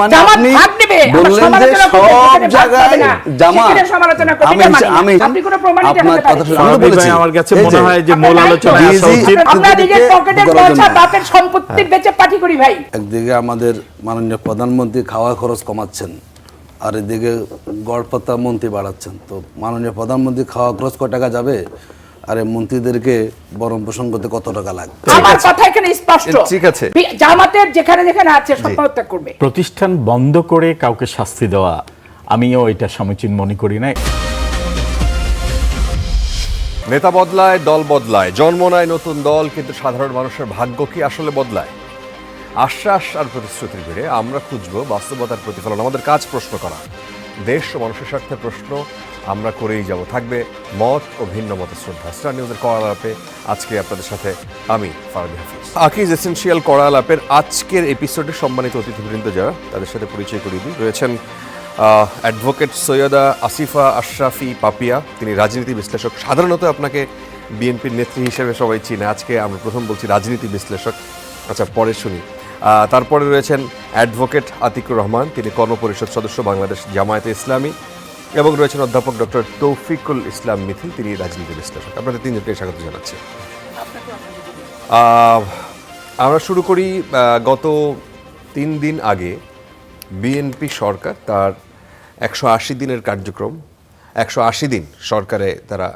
মানে আপনি বললেন যে সব জায়গায় জামাত আমি আপনার কথা শুনে বলেছি আমার কাছে মনে হয় যে মূল আলোচনা আসা উচিত। আমরা নিজের পকেটের পয়সা বাপের সম্পত্তি বেচে পার্টি করি ভাই। একদিকে আমাদের মাননীয় প্রধানমন্ত্রী খাওয়া খরচ কমাচ্ছেন, আর এদিকে গড়পাতা মন্ত্রী বাড়াচ্ছেন। তো মাননীয় প্রধানমন্ত্রী খাওয়া খরচ কত টাকা যাবে, আরে মন্ত্রীদেরকে বরং পোষণ করতে কত টাকা লাগবে? আমার কথা এখানে স্পষ্ট। ঠিক আছে, জামাতের যেখানে যেখানে আছে সব পদত্যাগ করবে। প্রতিষ্ঠান বন্ধ করে কাউকে শাস্তি দেওয়া আমিও এটা সমীচীন মনে করি না। নেতা বদলায়, দল বদলায়, জন্ম নেয় নতুন দল, কিন্তু সাধারণ মানুষের ভাগ্য কি আসলে বদলায়? আশ্বাস আর প্রতিশ্রুতির ভিড়ে আমরা খুঁজবো বাস্তবতার প্রতিফলন। আমাদের কাজ প্রশ্ন করা, দেশ ও মানুষের স্বার্থে প্রশ্ন আমরা করেই যাব। থাকবে মত ও ভিন্ন মতের শ্রদ্ধা। স্টার নিউজের কড়া আলাপে আজকে আপনাদের সাথে আমি ফারাবি হাফিজ। আকিজ এসেনশিয়াল কড়া আলাপের আজকের এপিসোডে সম্মানিত অতিথিবৃন্দ যারা, তাদের সাথে পরিচয় করিয়ে দিই। রয়েছেন অ্যাডভোকেট সৈয়দা আসিফা আশরাফি পাপিয়া, তিনি রাজনীতি বিশ্লেষক। সাধারণত আপনাকে বিএনপির নেত্রী হিসেবে সবাই চিনে, আজকে আমরা প্রথম বলছি রাজনীতি বিশ্লেষক। আচ্ছা, পরে শুনি। তারপরে রয়েছেন অ্যাডভোকেট আতিকুর রহমান, তিনি কর্মপরিষদ সদস্য, বাংলাদেশ জামায়াতে ইসলামী। এবং রয়েছেন অধ্যাপক ডক্টর তৌফিকুল ইসলাম মিথিল, তিনি রাজনীতি বিশ্লেষক। আপনাদের তিনজনকে স্বাগত জানাচ্ছি। আমরা শুরু করি। গত 3 দিন আগে বিএনপি সরকার তার 180 দিনের কার্যক্রম, 180 দিন সরকারে তারা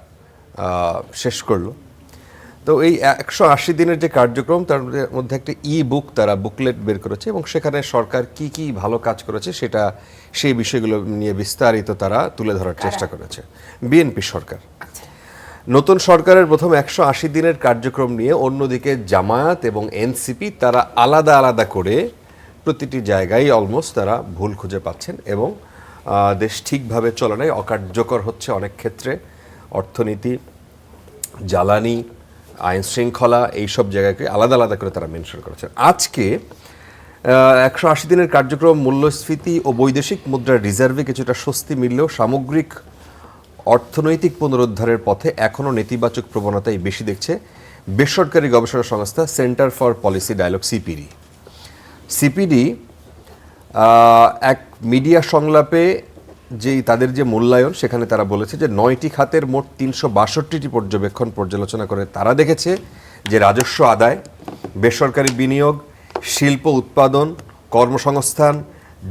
শেষ করলো। তো এই 180 দিনের যে কার্যক্রম, তার মধ্যে একটা বুক তারা বুকলেট বের করেছে এবং সেখানে সরকার কি কি ভালো কাজ করেছে সেটা, সেই বিষয়গুলো নিয়ে বিস্তারিত তারা তুলে ধরার চেষ্টা করেছে বিএনপি সরকার। নতুন সরকারের প্রথম 180 দিনের কার্যক্রম নিয়ে অন্যদিকে জামায়াত এবং এনসিপি তারা আলাদা আলাদা করে প্রতিটি জায়গায় অলমোস্ট তারা ভুল খুঁজে পাচ্ছেন এবং দেশ ঠিকভাবে চলে নাই, অকার্যকর হচ্ছে অনেক ক্ষেত্রে। অর্থনীতি, জ্বালানি, আইন শৃঙ্খলা, এইসব জায়গাকে আলাদা আলাদা করে তারা মেনশন করেছেন। আজকে 180 দিনের কার্যক্রম মূল্যস্ফীতি ও বৈদেশিক মুদ্রার রিজার্ভে কিছুটা স্বস্তি মিললেও সামগ্রিক অর্থনৈতিক পুনরুদ্ধারের পথে এখনও নেতিবাচক প্রবণতাই বেশি দেখছে বেসরকারি গবেষণা সংস্থা centre for policy dialogue CPD এক মিডিয়া সংলাপে যেই তাদের যে মূল্যায়ন, সেখানে তারা বলেছে যে 9টি খাতের মোট 362টি পর্যালোচনা করে তারা দেখেছে যে রাজস্ব আদায়, বেসরকারি বিনিয়োগ, শিল্প উৎপাদন, কর্মসংস্থান,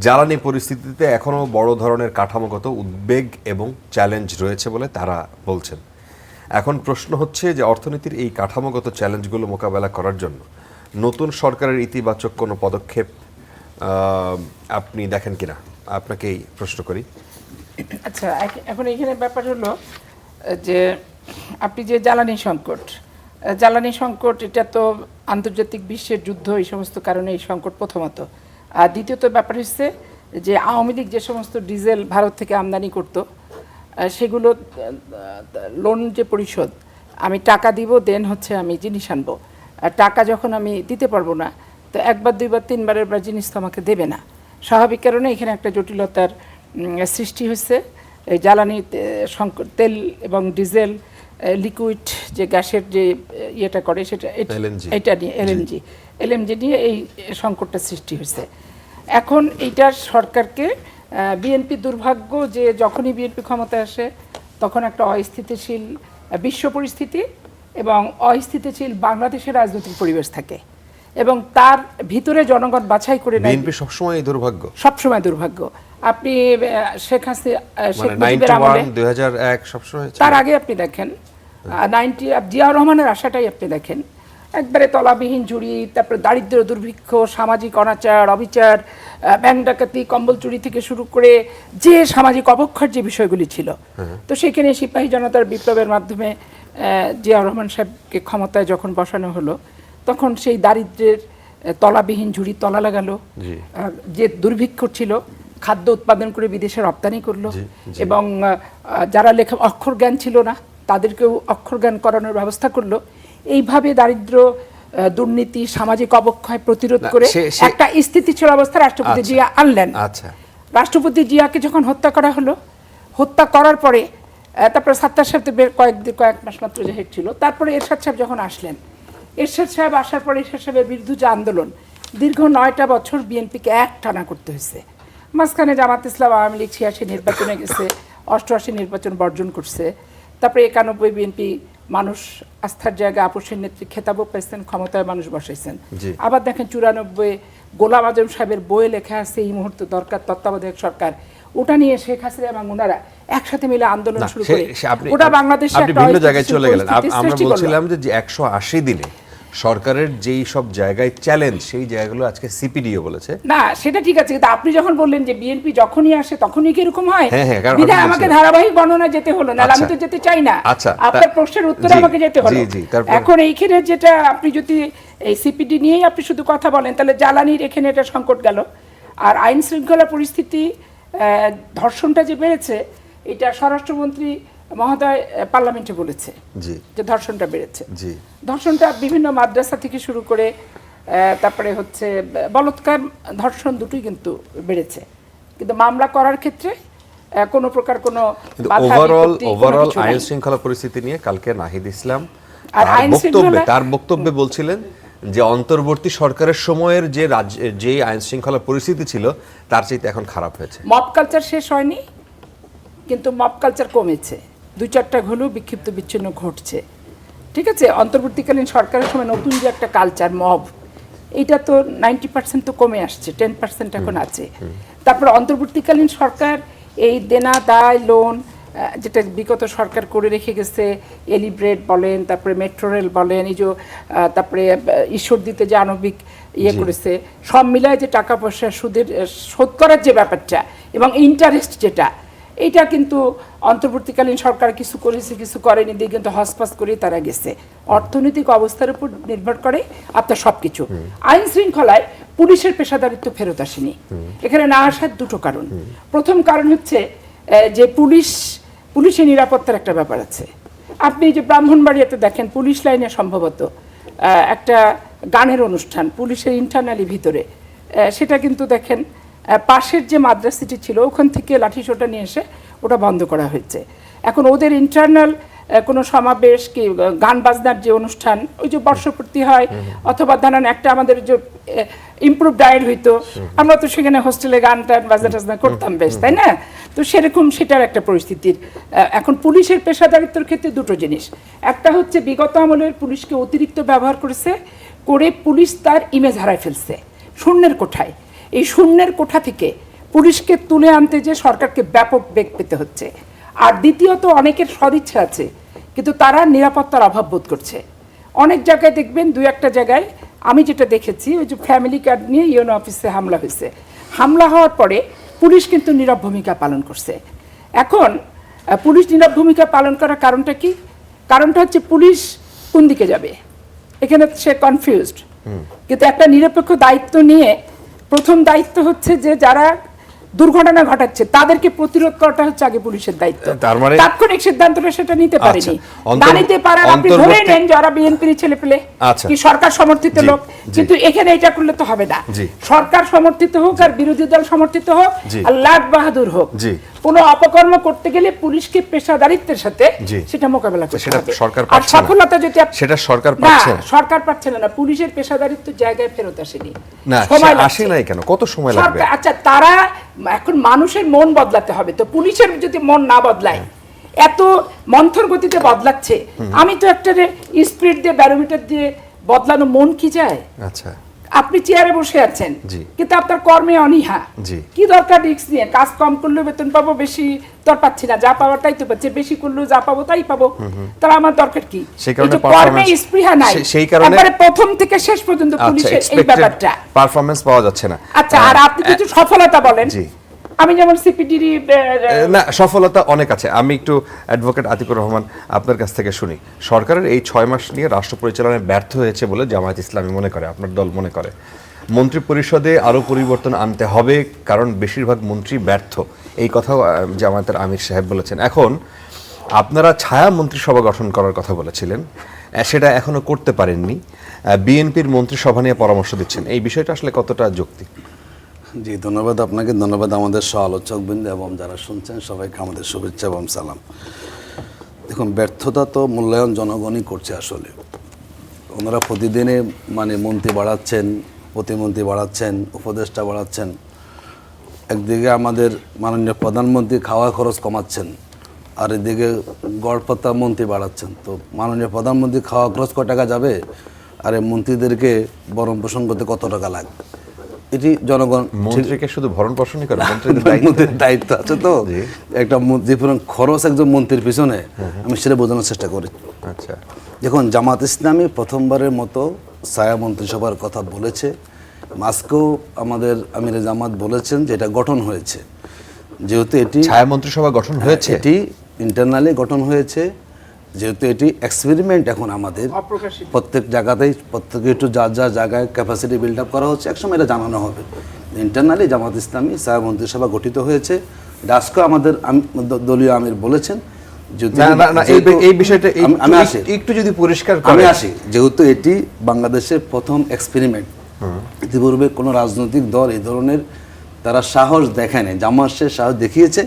জ্বালানি পরিস্থিতিতে এখনও বড় ধরনের কাঠামোগত উদ্বেগ এবং চ্যালেঞ্জ রয়েছে বলে তারা বলছেন। এখন প্রশ্ন হচ্ছে যে অর্থনীতির এই কাঠামোগত চ্যালেঞ্জগুলো মোকাবেলা করার জন্য নতুন সরকারের ইতিবাচক কোনো পদক্ষেপ আপনি দেখেন কিনা, আপনাকেই প্রশ্ন করি। আচ্ছা, এখন এখানে ব্যাপার হলো যে আপনি যে জ্বালানি সংকট, এটা তো আন্তর্জাতিক বিশ্বের যুদ্ধ, এই সমস্ত কারণে এই সংকট প্রথমত। আর দ্বিতীয়ত ব্যাপার হচ্ছে যে আওয়ামী লীগ যে সমস্ত ডিজেল ভারত থেকে আমদানি করত, সেগুলো লোন যে পরিশোধ, আমি টাকা দিব দেন হচ্ছে আমি জিনিস আনবো, আর টাকা যখন আমি দিতে পারবো না, তো একবার দুইবার তিনবারের বার জিনিস তো আমাকে দেবে না। স্বাভাবিক কারণে এখানে একটা জটিলতার সৃষ্টি হচ্ছে। এই জ্বালানি সংকট, তেল এবং ডিজেল, লিকুইড যে গ্যাসের যে ইয়েটা করে সেটা, এটা নিয়ে এলএনজি নিয়ে এই সংকটটা সৃষ্টি হয়েছে। এখন এইটার সরকারকে বিএনপি দুর্ভাগ্য যে যখনই বিএনপি ক্ষমতায় আসে তখন একটা অস্থিতিশীল বিশ্ব পরিস্থিতি এবং অস্থিতিশীল বাংলাদেশের রাজনৈতিক পরিবেশ থাকে এবং তার ভিতরে জনগণ বাছাই করে নেয়। বিএনপি সবসময় দুর্ভাগ্য। আপনি শেখ হাসিনা, শেখ 2001 সবসময়, তার আগে আপনি দেখেন 90 জিয়াউর রহমানের আশাটাই আপনি দেখেন, একবারে তলাবিহীন ঝুড়ি, তারপরে দারিদ্র, দুর্ভিক্ষ, সামাজিক অনাচার, অবিচার, ব্যাংক ডাকাতি, কম্বল চুরি থেকে শুরু করে যে সামাজিক অবক্ষয়ের যে বিষয়গুলি ছিল, তো সেখানে সিপাহী জনতার বিপ্লবের মাধ্যমে জিয়াউর রহমান সাহেবকে ক্ষমতায় যখন বসানো হলো, তখন সেই দারিদ্রের তলাবিহীন ঝুড়ি তলা লাগালো। যে দুর্ভিক্ষ ছিল, খাদ্য উৎপাদন করে বিদেশে রপ্তানি করলো এবং যারা অক্ষর জ্ঞান ছিল না তাদেরকেও অক্ষর জ্ঞান করানোর ব্যবস্থা করলো। এইভাবে দারিদ্র, দুর্নীতি, সামাজিক অবক্ষয় প্রতিরোধ করে একটা স্থিতিশীল অবস্থা রাষ্ট্রপতি জিয়া আনলেন। রাষ্ট্রপতি জিয়াকে যখন হত্যা করা হলো, হত্যা করার পরে তারপরে সাত্তার সাহেব কয়েক মাস মাত্র জাহির ছিল, তারপরে এরশাদ সাহেব যখন আসলেন, এরশাদ সাহেব আসার পরে এরশাদ সাহেবের বিরুদ্ধে যে আন্দোলন, দীর্ঘ 9টা বছর বিএনপিকে একটানা করতে হয়েছে। মাঝখানে জামাত ইসলাম আওয়ামী লীগ 86 নির্বাচনে গেছে, 88 নির্বাচন বর্জন করছে, তারপরে 91 বিএনপি মানুষ আস্থার জায়গা আপোষের নেত্রী খেতাবও পাইছেন, ক্ষমতায় মানুষ বসাইছেন। আবার দেখেন 94 গোলাম আজম সাহেবের বইয়ে লেখা আছে এই মুহূর্তে দরকার তত্ত্বাবধায়ক সরকার, ওটা নিয়ে শেখ হাসিনা এবং ওনারা একসাথে মিলে আন্দোলন শুরু করে ওটা বাংলাদেশে আপনি ভিন্ন জায়গায় চলে গেলেন। আমরা বলছিলাম যে 180 দিনে সরকারের যেই সব জায়গায় চ্যালেঞ্জ, সেই জায়গাগুলো আজকে সিপিডিও বলেছে না, সেটা ঠিক আছে, কিন্তু আপনি যখন বললেন যে বিএনপি যখনই আসে তখনই কি এরকম হয়, হ্যাঁ, কারণ বিধায় আমাকে ধারাবাহিক বর্ণনা যেতে হলো, না আমি তো যেতে চাই না। আপনার প্রশ্নের উত্তরে আমাকে যেতে হলো। এখন এইখানে যেটা আপনি যদি এই সিপিডি নিয়েই আপনি শুধু কথা বলেন, তাহলে জ্বালানির এখানে এটা সংকট গেল। আর আইন শৃঙ্খলা পরিস্থিতি, ধর্ষণটা যে বেড়েছে, এটা স্বরাষ্ট্রমন্ত্রী মহোদয় পার্লামেন্টে বলেছে যে ধর্ষণটা বেড়েছে। ধর্ষণটা বিভিন্ন মাদ্রাসা থেকে শুরু করে তারপরে হচ্ছে বলৎকার, ধর্ষণ দুটোই কিন্তু বেড়েছে, কিন্তু মামলা করার ক্ষেত্রে কোনো প্রকার কোনো ওভারঅল আইন শৃঙ্খলা পরিস্থিতি নিয়ে কালকে নাহিদ ইসলাম তার বক্তব্যে বলছিলেন যে অন্তর্বর্তী সরকারের সময়ের যে আইন শৃঙ্খলা পরিস্থিতি ছিল তার চাইতে এখন খারাপ হয়েছে। মব কালচার শেষ হয়নি, কিন্তু মব কালচার কমেছে, 2-4টা হলেও বিক্ষিপ্ত বিচ্ছিন্ন ঘটছে। ঠিক আছে, অন্তর্বর্তীকালীন সরকারের সময় নতুন যে একটা কালচার মব, এটা তো 90% তো কমে আসছে, 10% এখন আছে। তারপর অন্তর্বর্তীকালীন সরকার এই দেনা দায় লোন যেটা বিগত সরকার করে রেখে গেছে, এলিব্রেড বলেন, তারপরে মেট্রো রেল বলেন, এই যে তারপরে ঈশ্বরদীতে যে আণবিক করেছে, সব মিলায় যে টাকা পয়সা সুদের শোধ করার যে ব্যাপারটা এবং ইন্টারেস্ট যেটা, এইটা কিন্তু অন্তর্বর্তীকালীন সরকার কিছু করেছে কিছু করেনি দিয়ে কিন্তু হসপাস করে তারা গেছে। অর্থনৈতিক অবস্থার উপর নির্ভর করে আপনার সবকিছু। আইন শৃঙ্খলায় পুলিশের পেশাদারিত্ব ফেরত আসেনি, এখানে না আসার দুটো কারণ। প্রথম কারণ হচ্ছে যে পুলিশের নিরাপত্তার একটা ব্যাপার আছে। আপনি যে ব্রাহ্মণবাড়িয়াতে দেখেন পুলিশ লাইনে সম্ভবত একটা গানের অনুষ্ঠান পুলিশের ইন্টারনালি ভিতরে, সেটা কিন্তু দেখেন পাশের যে মাদ্রাসাটি ছিল ওখান থেকে লাঠিসোঁটা নিয়ে এসে ওটা বন্ধ করা হয়েছে। এখন ওদের ইন্টারনাল কোনো সমাবেশ কি গান বাজনার যে অনুষ্ঠান, ওই যে বর্ষপূর্তি হয় অথবা ধরেন একটা আমাদের যে ইমপ্রুভ ডায়েট হইতো, আমরা তো সেখানে হোস্টেলে গান টান বাজনা টাজনা করতাম বেশ, তাই না? তো সেরকম সেটার একটা পরিস্থিতির। এখন পুলিশের পেশাদারিত্বের ক্ষেত্রে দুটো জিনিস, একটা হচ্ছে বিগত আমলের পুলিশকে অতিরিক্ত ব্যবহার করে পুলিশ তার ইমেজ হারায় ফেলছে শূন্যের কোঠায়। এই শূন্যের কোঠা থেকে পুলিশকে তুলে আনতে যে সরকারকে ব্যাপক বেগ পেতে হচ্ছে। আর দ্বিতীয়ত অনেকের সদিচ্ছা আছে কিন্তু তারা নিরাপত্তার অভাব বোধ করছে। অনেক জায়গায় দেখবেন, 2-1টা জায়গায় আমি যেটা দেখেছি, ওই যে ফ্যামিলি কার্ড নিয়ে ইউনো অফিসে হামলা হয়েছে, হামলা হওয়ার পরে পুলিশ কিন্তু নীরব ভূমিকা পালন করছে। এখন পুলিশ নীরব ভূমিকা পালন করার কারণটা কি? কারণটা হচ্ছে পুলিশ কোন দিকে যাবে এখানে সে কনফিউজড। কিন্তু একটা নিরপেক্ষ দায়িত্ব নিয়ে প্রথম দায়িত্ব হচ্ছে যে যারা দুর্ঘটনা ঘটাচ্ছে তাদেরকে প্রতিরোধ করাটা হচ্ছে আগে পুলিশের দায়িত্ব। তাৎক্ষণিক সিদ্ধান্তটা সেটা নিতে পারেনি, না নিতে পারার আপনি ধরে নেন যারা বিএনপির ছেলে পেলে কি সরকার সমর্থিত লোক, কিন্তু এখানে এটা করলে তো হবে না। সরকার সমর্থিত হোক আর বিরোধী দল সমর্থিত হোক আর লাট বাহাদুর হোক, কোন অপকর্ম করতে গেলে পুলিশকে পেশাদারিত্বের সাথে সেটা মোকাবেলা করতে হবে। আর সফলতা যেটা সেটা সরকার পাচ্ছে না, পুলিশের পেশাদারিত্বের জায়গায় ফেরত আসেনি, সময় আসে নাই। কেন, কত সময় লাগবে? আচ্ছা, তারা এখন মানুষের মন বদলাতে হবে, তো পুলিশের যদি মন না বদলায়, এত মন্থর গতিতে বদলাচ্ছে, আমি তো একটা স্পিড দিয়ে ব্যারোমিটার দিয়ে বদলানো মন কি যায়? আচ্ছা, আপনি চেয়ারে বসে আছেন কিন্তু আপনার কর্মে অনীহা, কি দরকার রিস্ক নিয়ে? কাজ কম করলেও বেতন পাবো, বেশি তোর পাচ্ছি না, যা পাওয়ার তাই তো পাচ্ছি, বেশি করলেও যা পাবো তাই পাবো, তাহলে আমার দরকার কি? কর্মে স্পৃহা নাই, সেই কারণে প্রথম থেকে শেষ পর্যন্ত পুলিশের এই ব্যাপারটা পারফরম্যান্স পাওয়া যাচ্ছে না। আচ্ছা, আর আপনি কিছু সফলতা বলেন। আমি যেমন সিপিডির না, সফলতা অনেক আছে। আমি একটু অ্যাডভোকেট আতিকুর রহমান আপনার কাছ থেকে শুনি। সরকারের এই 6 মাস নিয়ে রাষ্ট্র পরিচালনায় ব্যর্থ হয়েছে বলে জামায়াত ইসলামী মনে করে, আপনার দল মনে করে। মন্ত্রী পরিষদে আরও পরিবর্তন আনতে হবে কারণ বেশিরভাগ মন্ত্রী ব্যর্থ, এই কথাও জামায়াতের আমির সাহেব বলেছেন। এখন আপনারা ছায়া মন্ত্রিসভা গঠন করার কথা বলেছিলেন, সেটা এখনো করতে পারেননি। বিএনপির মন্ত্রিসভা নিয়ে পরামর্শ দিচ্ছেন, এই বিষয়টা আসলে কতটা যৌক্তিক? জি, ধন্যবাদ আপনাকে, ধন্যবাদ আমাদের সহ আলোচকবৃন্দ এবং যারা শুনছেন সবাইকে আমাদের শুভেচ্ছা এবং সালাম। দেখুন, ব্যর্থতা তো মূল্যায়ন জনগণই করছে। আসলে ওনারা প্রতিদিনে মন্ত্রী বাড়াচ্ছেন, প্রতিমন্ত্রী বাড়াচ্ছেন, উপদেষ্টা বাড়াচ্ছেন, একদিকে আমাদের মাননীয় প্রধানমন্ত্রী খাওয়া খরচ কমাচ্ছেন, আর এদিকে গড়পত্তা মন্ত্রী বাড়াচ্ছেন। তো মাননীয় প্রধানমন্ত্রী খাওয়া খরচ কত টাকা যাবে, আর এই মন্ত্রীদেরকে বরণ পোষণ করতে কত টাকা লাগবে, এটি জনগণ মন্ত্রীকে শুধু ভরণ পোষণই করে, মন্ত্রীদের দায়িত্ব মন্ত্রীর দায়িত্ব আছে। তো একটা যে পরিমাণ খরচ একজন মন্ত্রীর পিছনে, আমি সেটা বোঝানোর চেষ্টা করি। আচ্ছা, দেখুন, জামাত ইসলামী প্রথমবারের মতো ছায়া মন্ত্রিসভার কথা বলেছে। আজকেও আমাদের আমিরে জামাত বলেছেন যে এটা গঠন হয়েছে, যেহেতু এটি ছায়া মন্ত্রিসভা গঠন হয়েছে, এটি ইন্টারনালি গঠন হয়েছে, যেহেতু এটি এক্সপেরিমেন্ট। এখন আমাদের অপ্রকাশিত প্রত্যেক জায়গাতেই প্রত্যেকে একটু যার যার জায়গায় ক্যাপাসিটি বিল্ড আপ করা হচ্ছে, একসময় এটা জানানো হবে। ইন্টারনালি জামাত ইসলামী ছায়া মন্ত্রিসভা গঠিত হয়েছে। আজকে আমাদের দলীয় আমির বলেছেন এই বিষয়টা আমি আসি, একটু যদি পরিষ্কার আমি করে আসি, যেহেতু এটি বাংলাদেশের প্রথম এক্সপেরিমেন্ট। ইতিপূর্বে কোনো রাজনৈতিক দল এই ধরনের তারা সাহস দেখায়নি, জামাত সে সাহস দেখিয়েছে।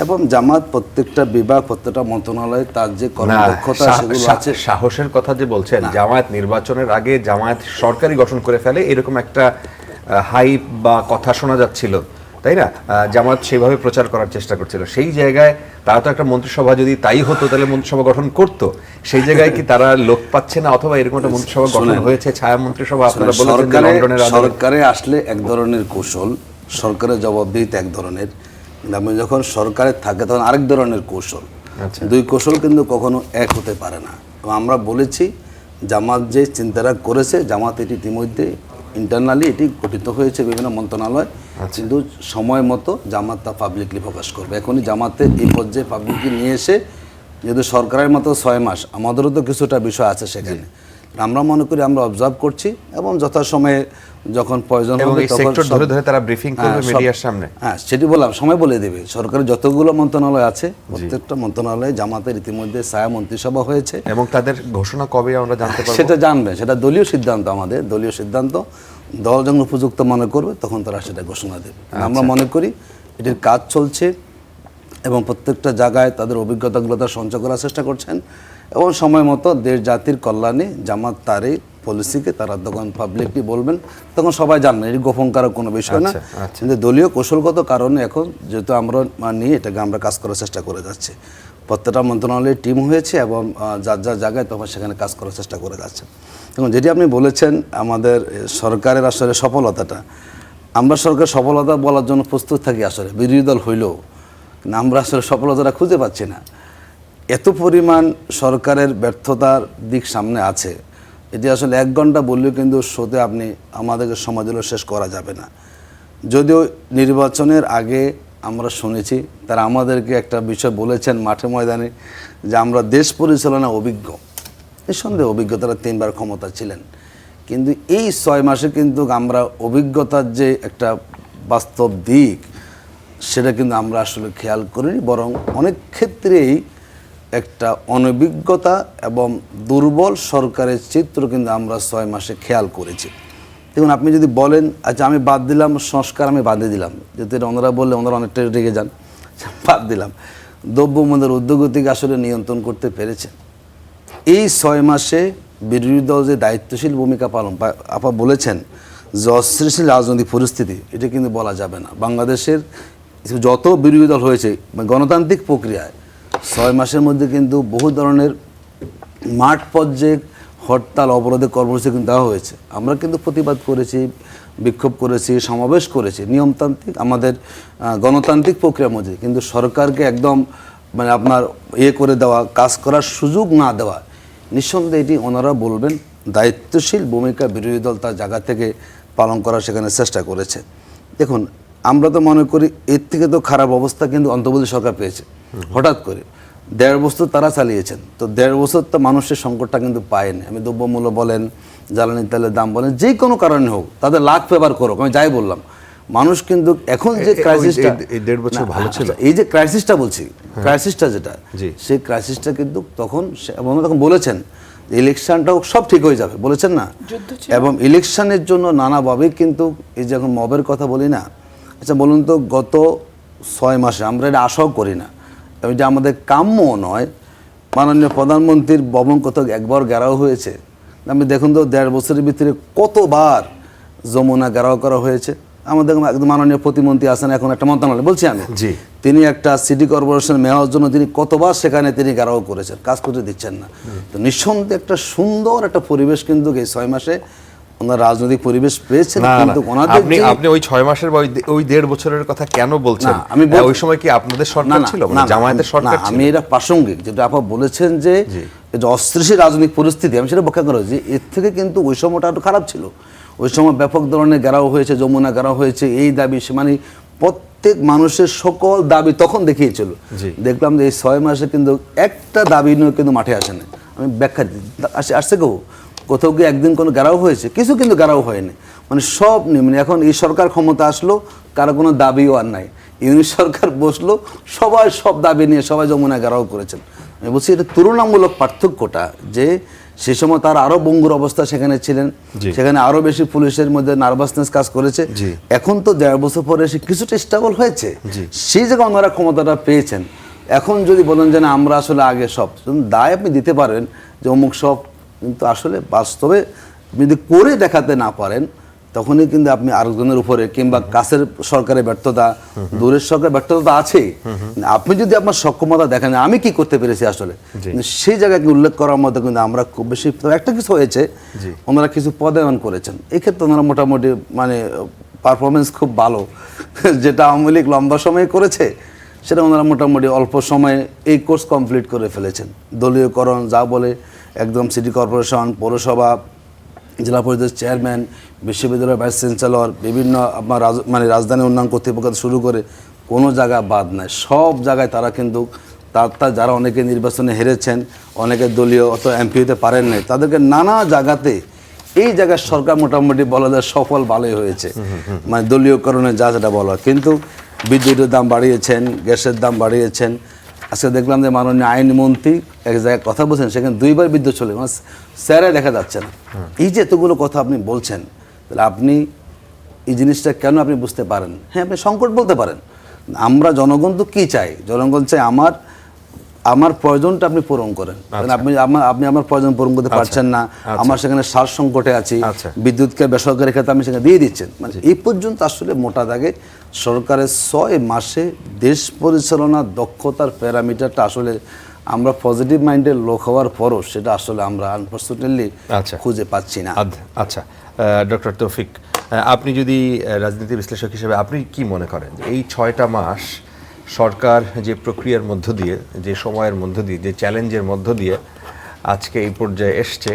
এবং জামাত প্রত্যেকটা বিভাগ, প্রত্যেকটা মন্ত্রণালয়ে তার যে কর্মদক্ষতা সেগুলো আছে। সাহসের কথা যে বলছেন, জামায়াত নির্বাচনের আগে জামায়াত সরকারি গঠন করে ফেলে, এরকম একটা হাইপ বা কথা শোনা যাচ্ছিল, তাই না? জামায়াত সেভাবে প্রচার করার চেষ্টা করছিল। সেই জায়গায় তারা তো একটা মন্ত্রিসভা, যদি তাই হতো তাহলে মন্ত্রিসভা গঠন করতো। সেই জায়গায় কি তারা লোক পাচ্ছে না, অথবা এরকম একটা মন্ত্রিসভা গঠন হয়েছে, ছায়া মন্ত্রিসভা? আপনারা বলেছেন যে লন্ডনের সরকারে আসলে এক ধরনের কৌশল, সরকারের জবাবদিহিতা এক ধরনের, আমি যখন সরকারে থাকে তখন আরেক ধরনের কৌশল। দুই কৌশল কিন্তু কখনো এক হতে পারে না। আমরা বলেছি জামাত যে চিন্তাটা করেছে, জামাত এটি ইতিমধ্যে ইন্টারনালি এটি গঠিত হয়েছে বিভিন্ন মন্ত্রণালয়, কিন্তু সময় মতো জামাত তা পাবলিকলি প্রকাশ করবে। এখনই জামাতে এই পর্যায়ে পাবলিকলি নিয়ে এসে, যেহেতু সরকারের মতো 6 মাস, আমাদেরও তো কিছুটা বিষয় আছে সেখানে, আমরা মনে করি আমরা অবজার্ভ করছি, এবং যথাসময়ে যখন প্রয়োজন হবে তখন ধরে ধরে তারা ব্রিফিং করবে মিডিয়ার সামনে। হ্যাঁ, সেটি বললাম, সময় বলে দেবে। সরকারের যতগুলো মন্ত্রণালয় আছে প্রত্যেকটা মন্ত্রণালয়ে জামাতের ইতিমধ্যে ছায়া মন্ত্রিসভা হয়েছে, এবং তাদের ঘোষণা কবে আমরা জানতে পারবো? সেটা জানবে, সেটা দলীয় সিদ্ধান্ত, আমাদের দলীয় সিদ্ধান্ত। দল যখন উপযুক্ত মনে করবে তখন তারা সেটা ঘোষণা দেবে। আমরা মনে করি এটির কাজ চলছে, এবং প্রত্যেকটা জায়গায় তাদের অভিজ্ঞতাগুলো তারা সঞ্চয় করার চেষ্টা করছেন, এবং সময় মতো দেশ জাতির কল্যাণে জামাত তার এই পলিসিকে তারা তখন পাবলিকলি বলবেন, তখন সবাই জানবেন। এটি গোপন করার কোনো বিষয় না, কিন্তু দলীয় কৌশলগত কারণে এখন যেহেতু আমরা নিয়ে এটাকে আমরা কাজ করার চেষ্টা করে যাচ্ছি। প্রত্যেকটা মন্ত্রণালয়ের টিম হয়েছে, এবং যার যার জায়গায় তখন সেখানে কাজ করার চেষ্টা করে যাচ্ছে। এবং যেটি আপনি বলেছেন আমাদের সরকারের আসলে সফলতাটা, আমরা সরকার সফলতা বলার জন্য প্রস্তুত থাকি, আসলে বিরোধী দল হইলেও আমরা আসলে সফলতাটা খুঁজে পাচ্ছি না। এত পরিমাণ সরকারের ব্যর্থতার দিক সামনে আছে, এটি আসলে 1 ঘন্টা বললেও কিন্তু শোতে আপনি আমাদেরকে সমাজগুলো শেষ করা যাবে না। যদিও নির্বাচনের আগে আমরা শুনেছি তারা আমাদেরকে একটা বিষয় বলেছেন মাঠে ময়দানে, যে আমরা দেশ পরিচালনা অভিজ্ঞ। নিঃসন্দেহে অভিজ্ঞতারা 3 বার ক্ষমতা ছিলেন, কিন্তু এই 6 মাসে কিন্তু আমরা অভিজ্ঞতার যে একটা বাস্তব দিক, সেটা কিন্তু আমরা আসলে খেয়াল করিনি, বরং অনেক ক্ষেত্রেই একটা অনভিজ্ঞতা এবং দুর্বল সরকারের চিত্র কিন্তু আমরা 6 মাসে খেয়াল করেছি। দেখুন, আপনি যদি বলেন আচ্ছা আমি বাদ দিলাম সংস্কার, আমি বাদে দিলাম, যেহেতু এটা ওনারা বললে ওনারা অনেকটা রেগে যান, বাদ দিলাম, দ্রব্যমূল্যের ঊর্ধ্বগতিকে আসলে নিয়ন্ত্রণ করতে পেরেছে। এই 6 মাসে বিরোধী দল যে দায়িত্বশীল ভূমিকা পালন, আপা বলেছেন যে অস্থিতিশীল রাজনৈতিক পরিস্থিতি, এটা কিন্তু বলা যাবে না। বাংলাদেশের যত বিরোধী দল হয়েছে গণতান্ত্রিক প্রক্রিয়ায় 6 মাসের মধ্যে কিন্তু বহু ধরনের মাঠ পর্যায়ে হরতাল, অবরোধের কর্মসূচি কিন্তু দেওয়া হয়েছে। আমরা কিন্তু প্রতিবাদ করেছি, বিক্ষোভ করেছি, সমাবেশ করেছি, নিয়মতান্ত্রিক আমাদের গণতান্ত্রিক প্রক্রিয়ার মধ্যে। কিন্তু সরকারকে একদম আপনার করে দেওয়া, কাজ করার সুযোগ না দেওয়া, নিঃসন্দেহে এটি ওনারা বলবেন দায়িত্বশীল ভূমিকা বিরোধী দল তার জায়গা থেকে পালন করার সেখানে চেষ্টা করেছে। দেখুন, আমরা তো মনে করি এর থেকে তো খারাপ অবস্থা কিন্তু অন্তর্বর্তী সরকার পেয়েছে। হঠাৎ করে 1.5 বছর তারা চালিয়েছেন, তো 1.5 বছর তো মানুষের সংকটটা কিন্তু পায়নি। আমি দ্রব্যমূল্য বলেন, জ্বালানি তেলের দাম বলেন, যে কোনো কারণে হোক তাদের লাখ ফেভার করুক, আমি যাই বললাম, মানুষ কিন্তু এখন যে ক্রাইসিসটা, 1.5 বছর ভালো ছিল, এই যে ক্রাইসিসটা বলছি, ক্রাইসিসটা যেটা, সেই ক্রাইসিসটা কিন্তু তখন বলেছেন ইলেকশনটাও সব ঠিক হয়ে যাবে, বলেছেন না? এবং ইলেকশনের জন্য নানাভাবেই কিন্তু এই যে এখন মবের কথা বলি না, আচ্ছা বলুন তো, গত 6 মাসে আমরা এটা আশাও করি না, এটা আমাদের কাম্য নয়। মাননীয় প্রধানমন্ত্রীর ভবন কত একবার ঘেরাও হয়েছে, আমি দেখুন তো 1.5 বছরের ভিতরে কতবার যমুনা ঘেরাও করা হয়েছে। আমাদের একদম মাননীয় প্রতিমন্ত্রী আছেন এখন একটা মন্ত্রণালয়, বলছি আমি, জি। তিনি একটা সিটি কর্পোরেশন মেয়র জন্য তিনি কতবার সেখানে তিনি ঘেরাও করেছেন, কাজ করতে দিচ্ছেন না। তো নিঃসন্দেহে একটা সুন্দর একটা পরিবেশ কিন্তু এই 6 মাসে ওনার রাজনৈতিক পরিবেশ পেয়েছেন। না, না, কিন্তু ওনাদের আপনি আপনি ওই 6 মাসের বা ওই 1.5 বছরের কথা কেন বলছেন? না, আমি ওই সময় কি আপনাদের সরকার ছিল, মানে জামায়াতের সরকার ছিল? আমি এটা প্রাসঙ্গিক যেটা আপনি বলেছেন যে এই যে অস্থিতিশীল রাজনৈতিক পরিস্থিতি, আমি সেটা ব্যাখ্যা করেছি। এর থেকে কিন্তু ওই সময়টা একটু খারাপ ছিল। ওই সময় ব্যাপক ধরনের ঘেরাও হয়েছে, যমুনা ঘেরাও হয়েছে, এই দাবি মানে প্রত্যেক মানুষের সকল দাবি তখন দেখিয়েছিল। দেখলাম যে এই 6 মাসে কিন্তু একটা দাবি নিয়ে কিন্তু মাঠে আসে না। আমি ব্যাখ্যা আসছে কোথাও কি একদিন কোনো ঘেরাও হয়েছে? কিছু কিন্তু ঘেরাও হয়নি, মানে সব মানে এখন এই সরকার ক্ষমতা আসলো, কারো কোনো দাবিও আর নাই। ইউনিট সরকার বসলো, সবাই সব দাবি নিয়ে সবাই যমুনা ঘেরাও করেছেন। আমি বলছি এটা তুলনামূলক পার্থক্যটা যে সে সময় তার আরো বঙ্গুর অবস্থা সেখানে ছিলেন, সেখানে আরো বেশি পুলিশের মধ্যে নার্ভাসনেস কাজ করেছে। এখন তো 1.5 বছর পরে এসে কিছুটা স্টেবল হয়েছে, সেই জায়গায় ওনারা ক্ষমতাটা পেয়েছেন। এখন যদি বলেন যে না আমরা আসলে আগে সব দায় আপনি দিতে পারেন যে অমুক সব, কিন্তু আসলে বাস্তবে যদি করে দেখাতে না পারেন তখনই কিন্তু আপনি আরেকজনের উপরে কিংবা কাছের সরকারের ব্যর্থতা, দূরের সরকারের ব্যর্থতা আছেই। আপনি যদি আপনার সক্ষমতা দেখেন আমি কি করতে পেরেছি আসলে, সেই জায়গাকে উল্লেখ করার মধ্যে কিন্তু আমরা খুব বেশি একটা কিছু হয়েছে, ওনারা কিছু পদায়ন করেছেন। এই ক্ষেত্রে ওনারা মোটামুটি মানে পারফরমেন্স খুব ভালো। যেটা আওয়ামী লীগ লম্বা সময়ে করেছে সেটা ওনারা মোটামুটি অল্প সময়ে এই কোর্স কমপ্লিট করে ফেলেছেন। দলীয়করণ যা বলে একদম সিটি কর্পোরেশন, পৌরসভা, জেলা পরিষদের চেয়ারম্যান, বিশ্ববিদ্যালয়ের ভাইস চ্যান্সেলর, বিভিন্ন আপনার মানে রাজধানী উন্নয়ন কর্তৃপক্ষ শুরু করে কোনো জায়গা বাদ নাই। সব জায়গায় তারা কিন্তু তার যারা অনেকে নির্বাচনে হেরেছেন, অনেকে দলীয় অত এমপি হতে পারেন নাই, তাদেরকে নানা জায়গাতে এই জায়গায় সরকার মোটামুটি বলা যায় সফল ভালোই হয়েছে, মানে দলীয়করণে যা যেটা বলা। কিন্তু বিদ্যুতের দাম বাড়িয়েছেন, গ্যাসের দাম বাড়িয়েছেন। আজকে দেখলাম যে মাননীয় আইনমন্ত্রী এক জায়গায় কথা বলছেন, সেখানে 2 বার বিদ্যুৎ চলে, মানে স্যারে দেখা যাচ্ছে না। এই যে এতগুলো কথা আপনি বলছেন, তাহলে আপনি এই জিনিসটা কেন আপনি বুঝতে পারেন? হ্যাঁ, আপনি সংকট বলতে পারেন। আমরা জনগণ তো কী চাই? জনগণ চাই আমার প্রয়োজনটা আপনি পূরণ করেন। আপনি আমার প্রয়োজন পূরণ করতে পারছেন না, আমার সেখানে সার সংকটে আছি, বিদ্যুৎকে বেসরকারি খাতে আমি সেখানে দিয়ে দিচ্ছেন। মানে এই পর্যন্ত আসলে মোটা দাগে সরকারের 6 মাসে দেশ পরিচালনার দক্ষতার প্যারামিটারটা আসলে আমরা পজিটিভ মাইন্ডের লোক হওয়ার পরও সেটা আসলে আমরা আনফর্চুনেটলি খুঁজে পাচ্ছি না। আচ্ছা, ডক্টর তৌফিক, আপনি যদি রাজনীতি বিশ্লেষক হিসেবে আপনি কি মনে করেন এই 6টা মাস সরকার যে প্রক্রিয়ার মধ্য দিয়ে, যে সময়ের মধ্য দিয়ে, যে চ্যালেঞ্জের মধ্য দিয়ে আজকে এই পর্যায়ে এসছে,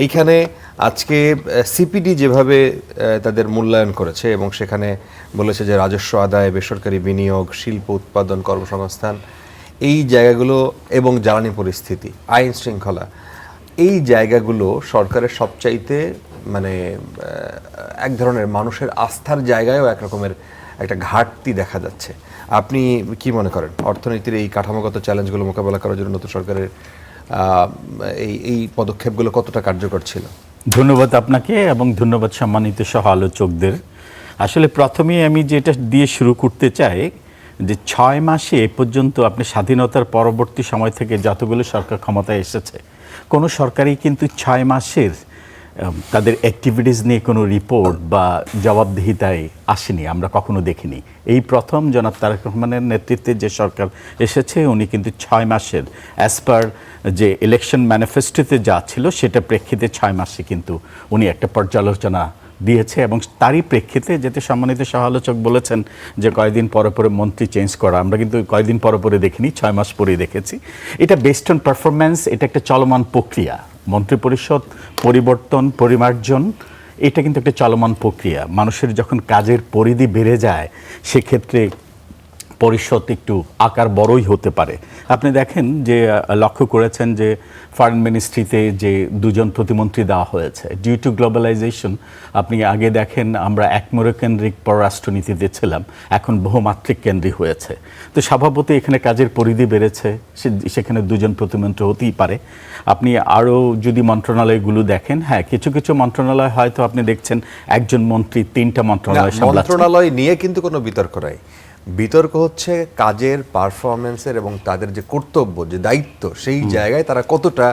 এইখানে আজকে সিপিডি যেভাবে তাদের মূল্যায়ন করেছে এবং সেখানে বলেছে যে রাজস্ব আদায়, বেসরকারি বিনিয়োগ, শিল্প উৎপাদন, কর্মসংস্থান, এই জায়গাগুলো এবং জ্বালানি পরিস্থিতি, আইন শৃঙ্খলা, এই জায়গাগুলো সরকারের সবচাইতে মানে এক ধরনের মানুষের আস্থার জায়গায়ও এক রকমের একটা ঘাটতি দেখা যাচ্ছে। আপনি কি মনে করেন অর্থনীতির এই কাঠামোগত চ্যালেঞ্জগুলো মোকাবেলা করার জন্য নতুন সরকারের এই পদক্ষেপগুলো কতটা কার্যকর ছিল? ধন্যবাদ আপনাকে এবং ধন্যবাদ সম্মানিত সহ আলোচকদের। আসলে প্রথমেই আমি যেটা দিয়ে শুরু করতে চাই যে 6 মাসে এ পর্যন্ত আপনি স্বাধীনতার পরবর্তী সময় থেকে যতগুলো সরকার ক্ষমতায় এসেছে, কোনো সরকারই কিন্তু 6 মাসের তাদের অ্যাক্টিভিটিস নিয়ে কোনো রিপোর্ট বা জবাবদিহিতায় আসেনি, আমরা কখনো দেখিনি। এই প্রথম জনাব তারেক রহমানের নেতৃত্বে যে সরকার এসেছে, উনি কিন্তু 6 মাসের অ্যাজ পার যে ইলেকশন ম্যানিফেস্টোতে যা ছিল সেটা প্রেক্ষিতে 6 মাসে কিন্তু উনি একটা পর্যালোচনা দিয়েছে এবং তারই প্রেক্ষিতে, যেতে সম্মানিত সহ-আলোচক বলেছেন যে কয়েকদিন পরে পরে মন্ত্রী চেঞ্জ করা, আমরা কিন্তু কয়েকদিন পরে পরে দেখিনি, 6 মাস পরেই দেখেছি। এটা বেসড অন পারফরম্যান্স, এটা একটা চলমান প্রক্রিয়া। মন্ত্রিপরিষদ পরিবর্তন, পরিমার্জন, এটা কিন্তু একটা চলমান প্রক্রিয়া। মানুষের যখন কাজের পরিধি বেড়ে যায় সেক্ষেত্রে পরিষদ একটু আকার বড়ই হতে পারে। আপনি দেখেন যে লক্ষ্য করেছেন যে ফরেন মিনিস্ট্রিতে যে 2 জন প্রতিমন্ত্রী দেওয়া হয়েছে ডিউ টু গ্লোবালাইজেশন। আপনি আগে দেখেন আমরা একমুখী কেন্দ্রিক পররাষ্ট্রনীতিতে ছিলাম, এখন বহুমাত্রিক কেন্দ্রিক হয়েছে। তো স্বভাবতই এখানে কাজের পরিধি বেড়েছে, সেখানে 2 জন প্রতিমন্ত্রী হতেই পারে। আপনি আরও যদি মন্ত্রণালয়গুলো দেখেন, হ্যাঁ কিছু কিছু মন্ত্রণালয় হয়তো আপনি দেখছেন একজন মন্ত্রী 3টা মন্ত্রণালয় সামলাচ্ছেন। মন্ত্রণালয় নিয়ে কিন্তু কোনো বিতর্ক নাই, বিতর্ক হচ্ছে কাজের পারফরমেন্সের এবং তাদের যে কর্তব্য, যে দায়িত্ব, সেই জায়গায় তারা কতটা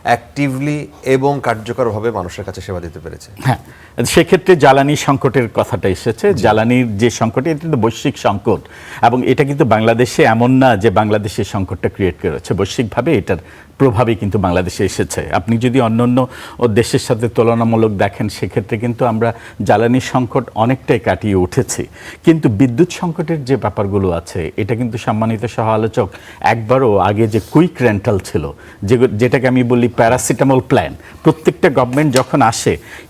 অ্যাক্টিভলি এবং কার্যকরভাবে মানুষের কাছে সেবা দিতে পেরেছে? হ্যাঁ, সেক্ষেত্রে জ্বালানি সংকটের কথাটা এসেছে। জ্বালানির যে সংকট, এটা কিন্তু বৈশ্বিক সংকট, এবং এটা কিন্তু বাংলাদেশে এমন না যে বাংলাদেশের সংকটটা ক্রিয়েট করেছে, বৈশ্বিকভাবে এটার প্রভাবই কিন্তু বাংলাদেশে এসেছে। আপনি যদি অন্যান্য দেশের সাথে তুলনামূলক দেখেন, সেক্ষেত্রে কিন্তু আমরা জ্বালানি সংকট অনেকটাই কাটিয়ে উঠেছি। কিন্তু বিদ্যুৎ সংকটের যে ব্যাপারগুলো আছে, এটা কিন্তু সম্মানিত সহ আলোচক একবারও আগে যে কুইক রেন্টাল ছিল, যেটাকে আমি বলি প্যারাসিটামল প্ল্যান, প্রত্যেকটা গভর্নমেন্ট যখন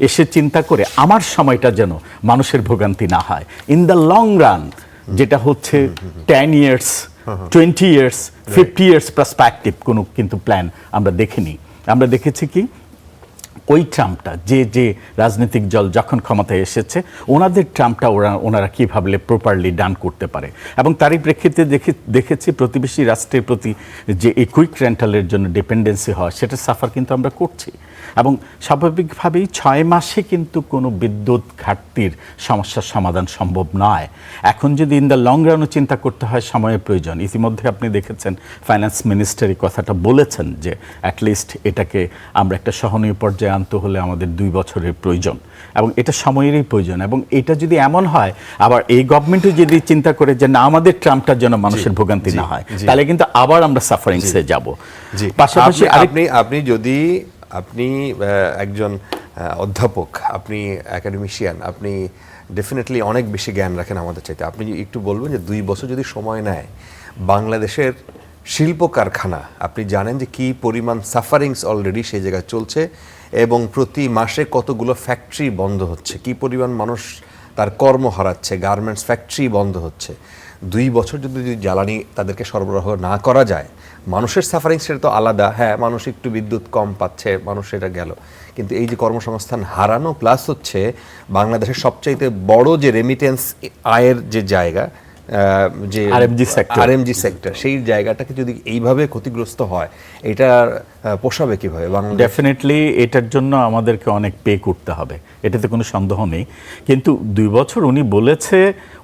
এসে চিন্তা করে আমার সময়টা যেন মানুষের ভোগান্তি না হয়, ইন দ্য লং রান, যেটা হচ্ছে 10 ইয়ার্স, 20 ইয়ার্স, 50 ইয়ার্স পার্সপেক্টিভ কোনো কিন্তু প্ল্যান আমরা দেখিনি। আমরা দেখেছি কি, ওই ট্রাম্পটা যে রাজনৈতিক দল যখন ক্ষমতায় এসেছে, ওনাদের ট্রাম্পটা ওনারা কীভাবে প্রপারলি ডান করতে পারে, এবং তারই প্রেক্ষিতে দেখেছি প্রতিবেশী রাষ্ট্রের প্রতি যে এই কুইক রেন্টালের জন্য ডিপেন্ডেন্সি হয়, সেটা সাফার কিন্তু আমরা করছি। এবং স্বাভাবিকভাবেই 6 মাসে কিন্তু কোনো বিদ্যুৎ ঘাটতির সমস্যার সমাধান সম্ভব নয়। এখন যদি ইন দ্য লং রানও চিন্তা করতে হয়, সময়ের প্রয়োজন। ইতিমধ্যে আপনি দেখেছেন ফাইন্যান্স মিনিস্টার এই কথাটা বলেছেন যে অ্যাটলিস্ট এটাকে আমরা একটা সহনীয় পর্যায়ে আনতে হলে আমাদের 2 বছরের প্রয়োজন, এবং এটা সময়েরই প্রয়োজন। এবং এটা যদি এমন হয়, আবার এই গভর্নমেন্টও যদি চিন্তা করে যে না, আমাদের ট্রাম্পটার জন্য মানুষের ভোগান্তি না হয়, তাহলে কিন্তু আবার আমরা সাফারিংসে যাব। পাশাপাশি আপনি একজন অধ্যাপক, আপনি একাডেমিশিয়ান, আপনি ডেফিনেটলি অনেক বেশি জ্ঞান রাখেন আমাদের চাইতে। আপনি একটু বলবেন যে 2 বছর যদি সময় নেয়, বাংলাদেশের শিল্প কারখানা, আপনি জানেন যে কি পরিমাণ সাফারিংস অলরেডি সেই জায়গায় চলছে, এবং প্রতি মাসে কতগুলো ফ্যাক্টরি বন্ধ হচ্ছে, কি পরিমাণ মানুষ তার কর্ম হারাচ্ছে, গার্মেন্টস ফ্যাক্টরি বন্ধ হচ্ছে। 2 বছর যদি জ্বালানি তাদেরকে সরবরাহ না করা যায়, মানুষের সাফারিং সেটা তো আলাদা। হ্যাঁ, মানুষ একটু বিদ্যুৎ কম পাচ্ছে, মানুষ সেটা গেল, কিন্তু এই যে কর্মসংস্থান হারানো, প্লাস হচ্ছে বাংলাদেশের সবচাইতে বড় যে রেমিটেন্স আয়ের যে জায়গা, যে আরএমজি সেক্টর, সেই জায়গাটাকে যদি এইভাবে ক্ষতিগ্রস্ত হয়, এটা পোষাবে কিভাবে বাংলাদেশ? ডেফিনেটলি এটার জন্য আমাদেরকে অনেক পে করতে হবে, এটাতে কোনো সন্দেহ নেই। কিন্তু 2 বছর উনি বলেছে,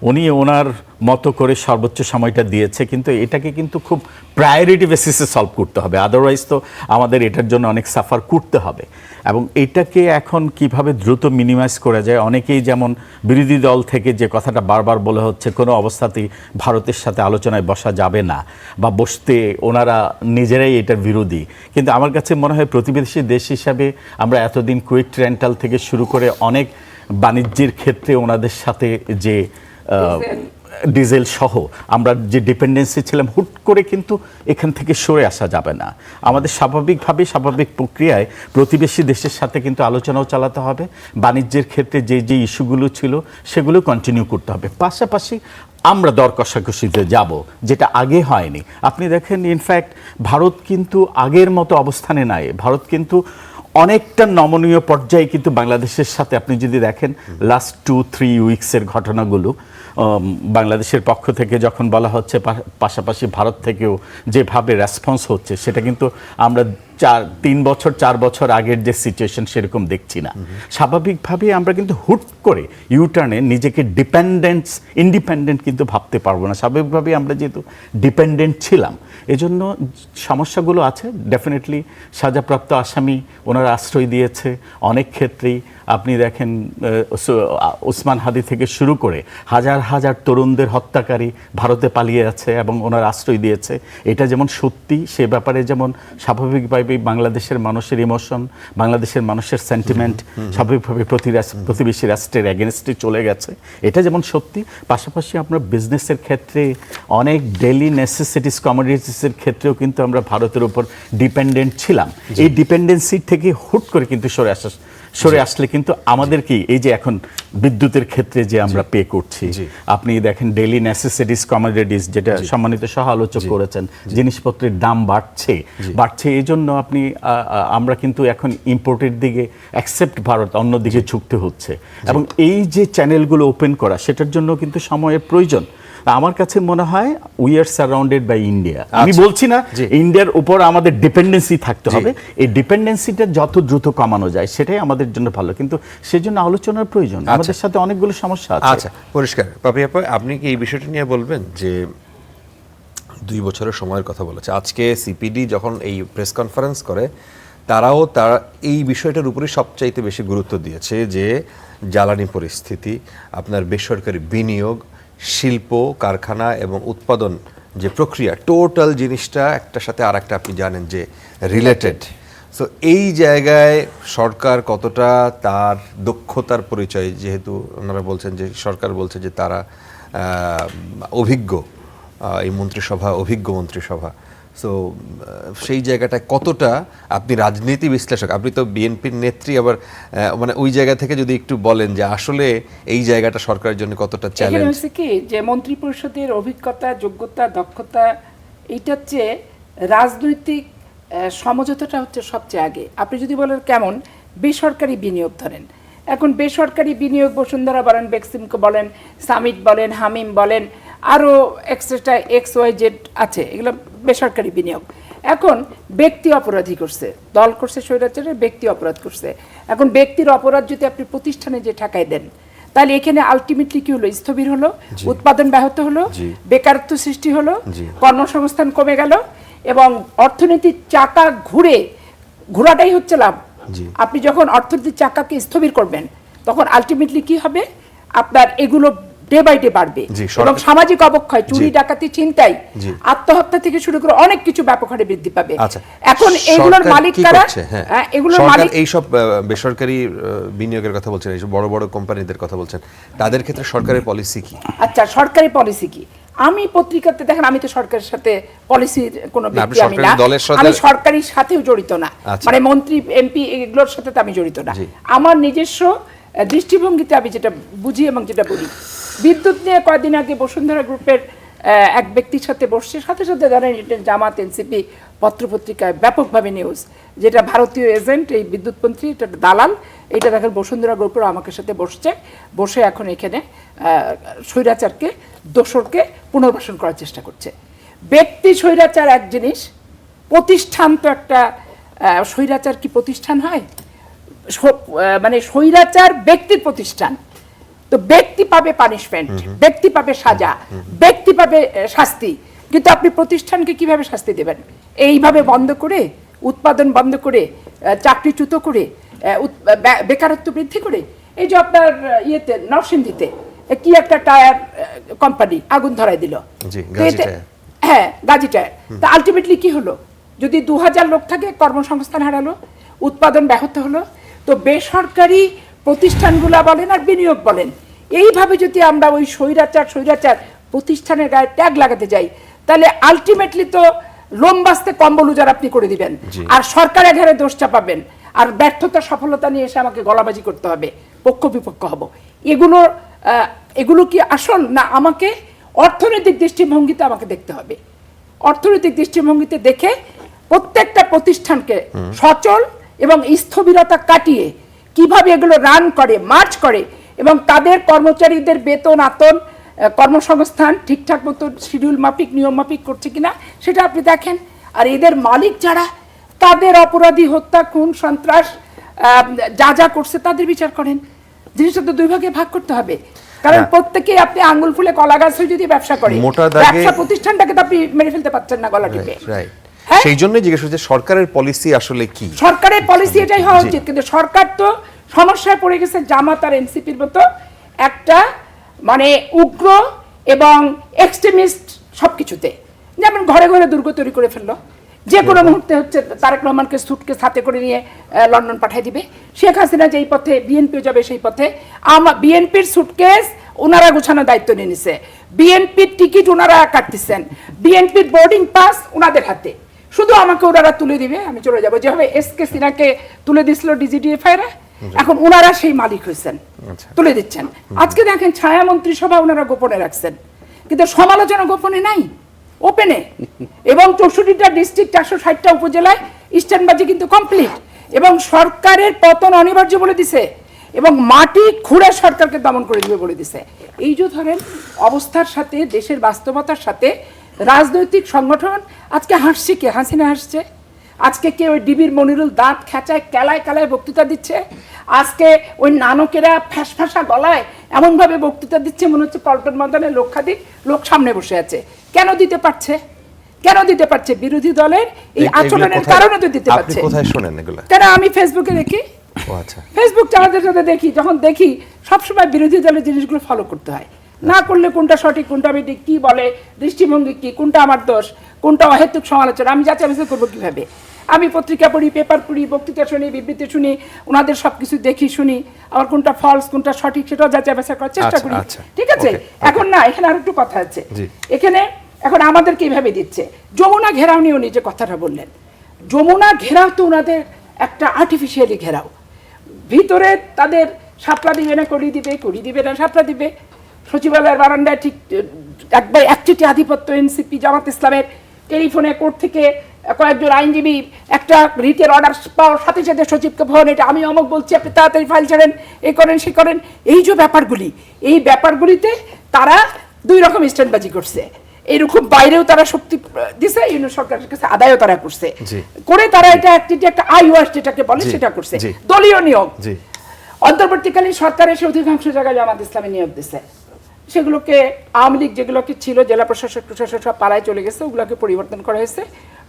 উনি ওনার মতো করে সর্বোচ্চ সময়টা দিয়েছে, কিন্তু এটাকে কিন্তু খুব প্রায়োরিটি বেসিসে সলভ করতে হবে, আদারওয়াইজ তো আমাদের এটার জন্য অনেক সাফার করতে হবে। এবং এটাকে এখন কিভাবে দ্রুত মিনিমাইজ করা যায়, অনেকেই যেমন বিরোধী দল থেকে যে কথাটা বারবার বলা হচ্ছে, কোনো অবস্থাতেই ভারতের সাথে আলোচনায় বসা যাবে না, বা বসতে ওনারা নিজেরাই এটার বিরোধী। কিন্তু আমার কাছে মনে হয় প্রতিবেশী দেশ হিসাবে আমরা এতদিন কুইক রেন্টাল থেকে শুরু করে অনেক বাণিজ্যের ক্ষেত্রে ওনাদের সাথে যে ডিজেল সহ আমরা যে ডিপেন্ডেন্সি ছিলাম, হুট করে কিন্তু এখান থেকে সরে আসা যাবে না। আমাদের স্বাভাবিকভাবে স্বাভাবিক প্রক্রিয়ায় প্রতিবেশী দেশের সাথে কিন্তু আলোচনাও চালাতে হবে, বাণিজ্যের ক্ষেত্রে যে ইস্যুগুলো ছিল সেগুলো কন্টিনিউ করতে হবে। পাশাপাশি আমরা দর কষাকষিতে যাব, যেটা আগে হয়নি। আপনি দেখেন, ইনফ্যাক্ট ভারত কিন্তু আগের মতো অবস্থানে নাই। ভারত কিন্তু অনেকটা নমনীয় পর্যায়ে কিন্তু বাংলাদেশের সাথে, আপনি যদি দেখেন লাস্ট 2-3 উইকসের ঘটনাগুলো, বাংলাদেশের পক্ষ থেকে যখন বলা হচ্ছে, পাশাপাশি ভারত থেকেও যেভাবে রেসপন্স হচ্ছে, সেটা কিন্তু আমরা 3 বছর 4 বছর আগের যে সিচুয়েশন সেরকম দেখছি না। স্বাভাবিকভাবেই আমরা কিন্তু হুট করে ইউটার্নে নিজেকে ইন্ডিপেন্ডেন্ট কিন্তু ভাবতে পারবো না। স্বাভাবিকভাবেই আমরা যেহেতু ডিপেন্ডেন্ট ছিলাম, এজন্য সমস্যাগুলো আছে। ডেফিনেটলি সাজাপ্রাপ্ত আসামি ওনারা আশ্রয় দিয়েছে অনেক ক্ষেত্রেই। আপনি দেখেন ওসমান হাদি থেকে শুরু করে হাজার হাজার তরুণদের হত্যাকারী ভারতে পালিয়ে আছে এবং ওনারা আশ্রয় দিয়েছে। এটা যেমন সত্যি, সে ব্যাপারে যেমন স্বাভাবিকভাবেই বাংলাদেশের মানুষের ইমোশন, বাংলাদেশের মানুষের সেন্টিমেন্ট স্বাভাবিকভাবে প্রতিবেশী রাষ্ট্রের এগেনস্টে চলে গেছে, এটা যেমন সত্যি। পাশাপাশি আমরা বিজনেসের ক্ষেত্রে অনেক ডেইলি নেসেসিটিস, কমোডিটিসের ক্ষেত্রেও কিন্তু আমরা ভারতের উপর ডিপেন্ডেন্ট ছিলাম। এই ডিপেন্ডেন্সি থেকে হুট করে কিন্তু সরে আসলে কিন্তু আমাদের কি, এই যে এখন বিদ্যুতের ক্ষেত্রে যে আমরা পে করছি, আপনি দেখেন ডেইলি নেসেসিটিস, কমোডিটিস, যেটা সম্মানিত সহ আলোচক করেছেন, জিনিসপত্রের দাম বাড়ছে। এই জন্য আমরা কিন্তু এখন ইম্পোর্টের দিকে অ্যাকসেপ্ট ভারত, অন্যদিকে ঝুঁকতে হচ্ছে। এবং এই যে চ্যানেলগুলো ওপেন করা, সেটার জন্য কিন্তু সময়ের প্রয়োজন। আমার কাছে মনে হয় we are surrounded by India. আমি বলছি না ইন্ডিয়ার উপর আমাদের ডিপেন্ডেন্সি থাকতে হবে, এই ডিপেন্ডেন্সিটা যত দ্রুত কমানো যায় সেটাই আমাদের জন্য ভালো, কিন্তু সেজন্য আলোচনার প্রয়োজন। আমাদের সাথে অনেকগুলো সমস্যা আছে। আচ্ছা, পরিষ্কার। পাপি আপা, আপনি কি এই বিষয়টা নিয়ে বলবেন যে 2 বছরের সময়ের কথা বলেছে? আজকে সিপিডি যখন এই প্রেস কনফারেন্স করে, তারা এই বিষয়টার উপরে সবচাইতে বেশি গুরুত্ব দিয়েছে যে জ্বালানি পরিস্থিতি, আপনার বেসরকারি বিনিয়োগ, শিল্প কারখানা এবং উৎপাদন যে প্রক্রিয়া, টোটাল জিনিসটা একটার সাথে আর একটা আপনি জানেন যে রিলেটেড। সো এই জায়গায় সরকার কতটা তার দক্ষতার পরিচয়, যেহেতু ওনারা বলছেন যে সরকার বলছে যে তারা অভিজ্ঞ, এই মন্ত্রিসভা অভিজ্ঞ মন্ত্রিসভা, সো সেই জায়গাটায় কতটা আপনি রাজনীতি বিশ্লেষক, আপনি তো বিএনপির নেত্রী, আবার মানে ওই জায়গা থেকে যদি একটু বলেন যে আসলে এই জায়গাটা সরকারের জন্য কতটা এখানে চ্যালেঞ্জ। হচ্ছে কি যে মন্ত্রী পরিষদের অভিজ্ঞতা, যোগ্যতা, দক্ষতা, এইটার চেয়ে রাজনৈতিক সমঝোতাটা হচ্ছে সবচেয়ে আগে। আপনি যদি বলেন কেমন বেসরকারি বিনিয়োগ ধরেন, এখন বেসরকারি বিনিয়োগ বসুন্ধরা বলেন, বেক্সিমকো বলেন, সামিট বলেন, হামিম বলেন, আরও এক্সট্রা XYZ আছে, এগুলো বেসরকারি বিনিয়োগ। এখন ব্যক্তি অপরাধী করছে, দল করছে স্বৈরাচারের, ব্যক্তি অপরাধ করছে। এখন ব্যক্তির অপরাধ যদি আপনি প্রতিষ্ঠানে যে ঠেকাই দেন, তাহলে এখানে আলটিমেটলি কি হলো? স্থবির হলো, উৎপাদন ব্যাহত হলো, বেকারত্ব সৃষ্টি হলো, কর্মসংস্থান কমে গেল, এবং অর্থনীতির চাকা ঘোরাটাই হচ্ছে লাভ। আপনি যখন অর্থনীতির চাকাকে স্থবির করবেন, তখন আলটিমেটলি কি হবে? আপনার এগুলো ডে বাই ডে বাড়বে, এবং সামাজিক অবক্ষয়, চুরি ডাকাতি, ছিনতাই, আত্মহত্যা থেকে শুরু করে অনেক কিছু ব্যাপক হারে বৃদ্ধি পাবে। এখন এগুলোর মালিক কারা? এগুলোর মালিক এইসব বেসরকারি বিনিয়োগের কথা বলছেন, এইসব বড় বড় কোম্পানিদের কথা বলছেন, তাদের ক্ষেত্রে সরকারের পলিসি কি? আচ্ছা, সরকারি পলিসি কি? আমি পত্রিকাতে দেখেন, আমি তো সরকারের সাথে পলিসির কোনো ব্যক্তি আমি না, আমি সরকারের সাথেও জড়িত না, মানে মন্ত্রী এমপি এগুলোর সাথে তো আমি জড়িত না। আমার নিজস্ব দৃষ্টিভঙ্গিতে আমি যেটা বুঝি এবং যেটা বলি, বিদ্যুৎ নিয়ে কয়েকদিন আগে বসুন্ধরা গ্রুপের এক ব্যক্তির সাথে বসছে, সাথে সাথে ধরেন জামাত, এনসিপি পত্রপত্রিকায় ব্যাপকভাবে নিউজ, যেটা ভারতীয় এজেন্ট, এই বিদ্যুৎমন্ত্রী, এটা দালাল, এটা দেখেন বসুন্ধরা গ্রুপের আমাকে সাথে বসে এখন এখানে স্বৈরাচারকে, দোসরকে পুনর্বাসন করার চেষ্টা করছে। ব্যক্তি স্বৈরাচার এক জিনিস, প্রতিষ্ঠান তো একটা, স্বৈরাচার কি প্রতিষ্ঠান হয়? মানে স্বৈরাচার ব্যক্তির প্রতিষ্ঠান, তো ব্যক্তি পাবে পানিশমেন্ট, ব্যক্তি পাবে সাজা, ব্যক্তি পাবে শাস্তি, কিন্তু আপনি প্রতিষ্ঠানকে কিভাবে শাস্তি দেবেন? এইভাবে বন্ধ করে, উৎপাদন বন্ধ করে, চাকরিচ্যুত করে, বেকারত্ব বৃদ্ধি করে। এই যে আপনার ইয়েতে নরসিংদীতে কি একটা টায়ার কোম্পানি আগুন ধরাই দিল, হ্যাঁ গাজী টায়ার, তা আলটিমেটলি কি হলো? যদি 2000 লোক থাকে, কর্মসংস্থান হারালো, উৎপাদন ব্যাহত হলো। তো বেসরকারি প্রতিষ্ঠানগুলা বলেন আর বিনিয়োগ বলেন, এইভাবে যদি আমরা ওই স্বৈরাচার প্রতিষ্ঠানের গায়ে ট্যাগ লাগাতে যাই, তাহলে আলটিমেটলি তো লোম বাঁচতে কম্বল উজাড় আপনি করে দিবেন, আর সরকারের ঘরে দোষ চাপাবেন, আর ব্যর্থতা সফলতা নিয়ে এসে আমাকে গলাবাজি করতে হবে, পক্ষ বিপক্ষ হব। এগুলো কি আসল না? আমাকে অর্থনৈতিক দৃষ্টিভঙ্গিতে আমাকে দেখতে হবে। অর্থনৈতিক দৃষ্টিভঙ্গিতে দেখে প্রত্যেকটা প্রতিষ্ঠানকে সচল এবং স্থবিরতা কাটিয়ে কিভাবে এগুলো রান করে, মার্চ করে, এবং তাদের কর্মচারীদের বেতন, আতন, কর্মসংস্থান ঠিকঠাক মতো শিডিউল মাফিক, নিয়ম মাফিক করছে কিনা সেটা আপনি দেখেন। আর এদের মালিক যারা, তাদের অপরাধী, হত্যা, খুন, সন্ত্রাস যা করছে তাদের বিচার করেন। জিনিসটা তো দুই ভাগে ভাগ করতে হবে, কারণ প্রত্যেকে আপনি আঙ্গুল ফুলে কলা গাছ হয়ে যদি ব্যবসা করে, ব্যবসা প্রতিষ্ঠানটাকে তো আপনি মেরে ফেলতে পারছেন না গলা টিপে। সেই জন্য জিজ্ঞেস করছি সরকারের পলিসি আসলে কি? সরকারের পলিসি এটাই হওয়া উচিত, কিন্তু সরকার তো সমস্যায় পড়ে গেছে জামাত আর এনসিপির মতো একটা, মানে উগ্র এবং এক্সট্রিমিস্ট সবকিছুতে। যেমন ঘরে ঘরে দুর্গ তৈরি করে ফেললো, যে কোনো মুহূর্তে হচ্ছে তারেক রহমানকে সুটকেস হাতে করে নিয়ে লন্ডন পাঠিয়ে দিবে, শেখ হাসিনা যেই পথে, বিএনপিও যাবে সেই পথে। বিএনপির সুটকেস ওনারা গুছানো দায়িত্ব নিয়ে নিছে, বিএনপির টিকিট ওনারা কাটতেছেন, বিএনপির বোর্ডিং পাস ওনাদের হাতে, শুধু আমাকে ওনারা তুলে দিবে, আমি চলে যাবো। যেভাবে এসকে সিনহাকে তুলে দিছিল ডিজিডিএফআইরা, এখন ওনারা সেই মালিক হয়েছেন, তুলে দিচ্ছেন। আজকে দেখেন ছায়া মন্ত্রিসভা ওনারা গোপনে রাখছেন, কিন্তু সমালোচনা গোপনে নাই, ওপেনে। এবং 64টা ডিস্ট্রিক্ট, 460টা উপজেলায় স্ট্যান্ডবাজি কিন্তু কমপ্লিট, এবং সরকারের পতন অনিবার্য বলে দিছে, এবং মাটি খুঁড়ে সরকারকে দমন করে দিবে বলে দিছে। এই যে ধরেন অবস্থার সাথে, দেশের বাস্তবতার সাথে রাজনৈতিক সংগঠন আজকে হাসছে, কে? হাসিনা হাসছে। আজকে কে ওই ডিবির মনিরুল দাঁত খেঁচায় কেলায় কেলায় বক্তৃতা দিচ্ছে, আজকে ওই নানকেরা ফ্যাসফাসা গলায় এমনভাবে বক্তৃতা দিচ্ছে মনে হচ্ছে পল্টন ময়দানে লক্ষাধিক লোক সামনে বসে আছে। কেন দিতে পারছে? কেন দিতে পারছে? বিরোধী দলের এই আচরণের কারণে তো দিতে আপনি পারছে। কোথায় শোনেন এগুলা? কেন আমি ফেসবুকে দেখি, ও আচ্ছা, ফেসবুক চালাতে চালাতে দেখি, যখন দেখি সবসময় বিরোধী দলের জিনিসগুলো ফলো করতে হয়। না করলে কোনটা সঠিক, কোনটা বেঠিক, কি বলে, দৃষ্টিভঙ্গি কি, কোনটা আমার দোষ, কোনটা অহেতুক সমালোচনা, আমি যাচাই বাছাই করবো কিভাবে? আমি পত্রিকা পড়ি, পেপার পড়ি, বক্তৃতা শুনি, বিবৃতি শুনি, ওনাদের সবকিছু দেখি শুনি, আবার কোনটা ফলস কোনটা সঠিক সেটাও যাচাই বাছাই করার চেষ্টা করি। আচ্ছা, ঠিক আছে? okay, এখন না, এখানে আর একটু কথা আছে। জি। এখানে এখন আমাদেরকে এইভাবে দিচ্ছে। যমুনা ঘেরাও নিয়ে উনি যে কথাটা বললেন, যমুনা ঘেরাও তো ওনাদের একটা আর্টিফিশিয়ালি ঘেরাও। ভিতরে তাদের সাপলা দিবে না কড়ি দিবে, কড়ি দিবে না সাপলা দিবে। সচিবালয়ের বারান্দায় ঠিক একবার একচেটিয়া আধিপত্য এনসিপি জামাত ইসলামের। টেলিফোনে কোর্ট থেকে কয়েকজন আইনজীবী একটা রিটের অর্ডার পাওয়ার সাথে সাথে সচিবকে ফোন, এটা আমি অমুক বলছি, আপনি তাড়াতাড়ি ফাইল ছাড়েন, এই করেন সে করেন। এই যে ব্যাপারগুলি, এই ব্যাপারগুলিতে তারা দুই রকম স্ট্যান্ডবাজি করছে। এইরকম বাইরেও তারা শক্তি দিছে, ইউনিয়ন সরকারের কাছে আদায়ও তারা করছে, করে তারা এটা একটা আইওয়াস যেটাকে বলে সেটা করছে। দলীয় নিয়োগ, অন্তর্বর্তীকালীন সরকার এসে অধিকাংশ জায়গায় জামাত ইসলামে নিয়োগ দিছে। সেগুলোকে আওয়ামী লীগ যেগুলোকে ছিল জেলা প্রশাসক প্রশাসক সব পালায় চলে গেছে, ওগুলোকে পরিবর্তন করা হয়েছে,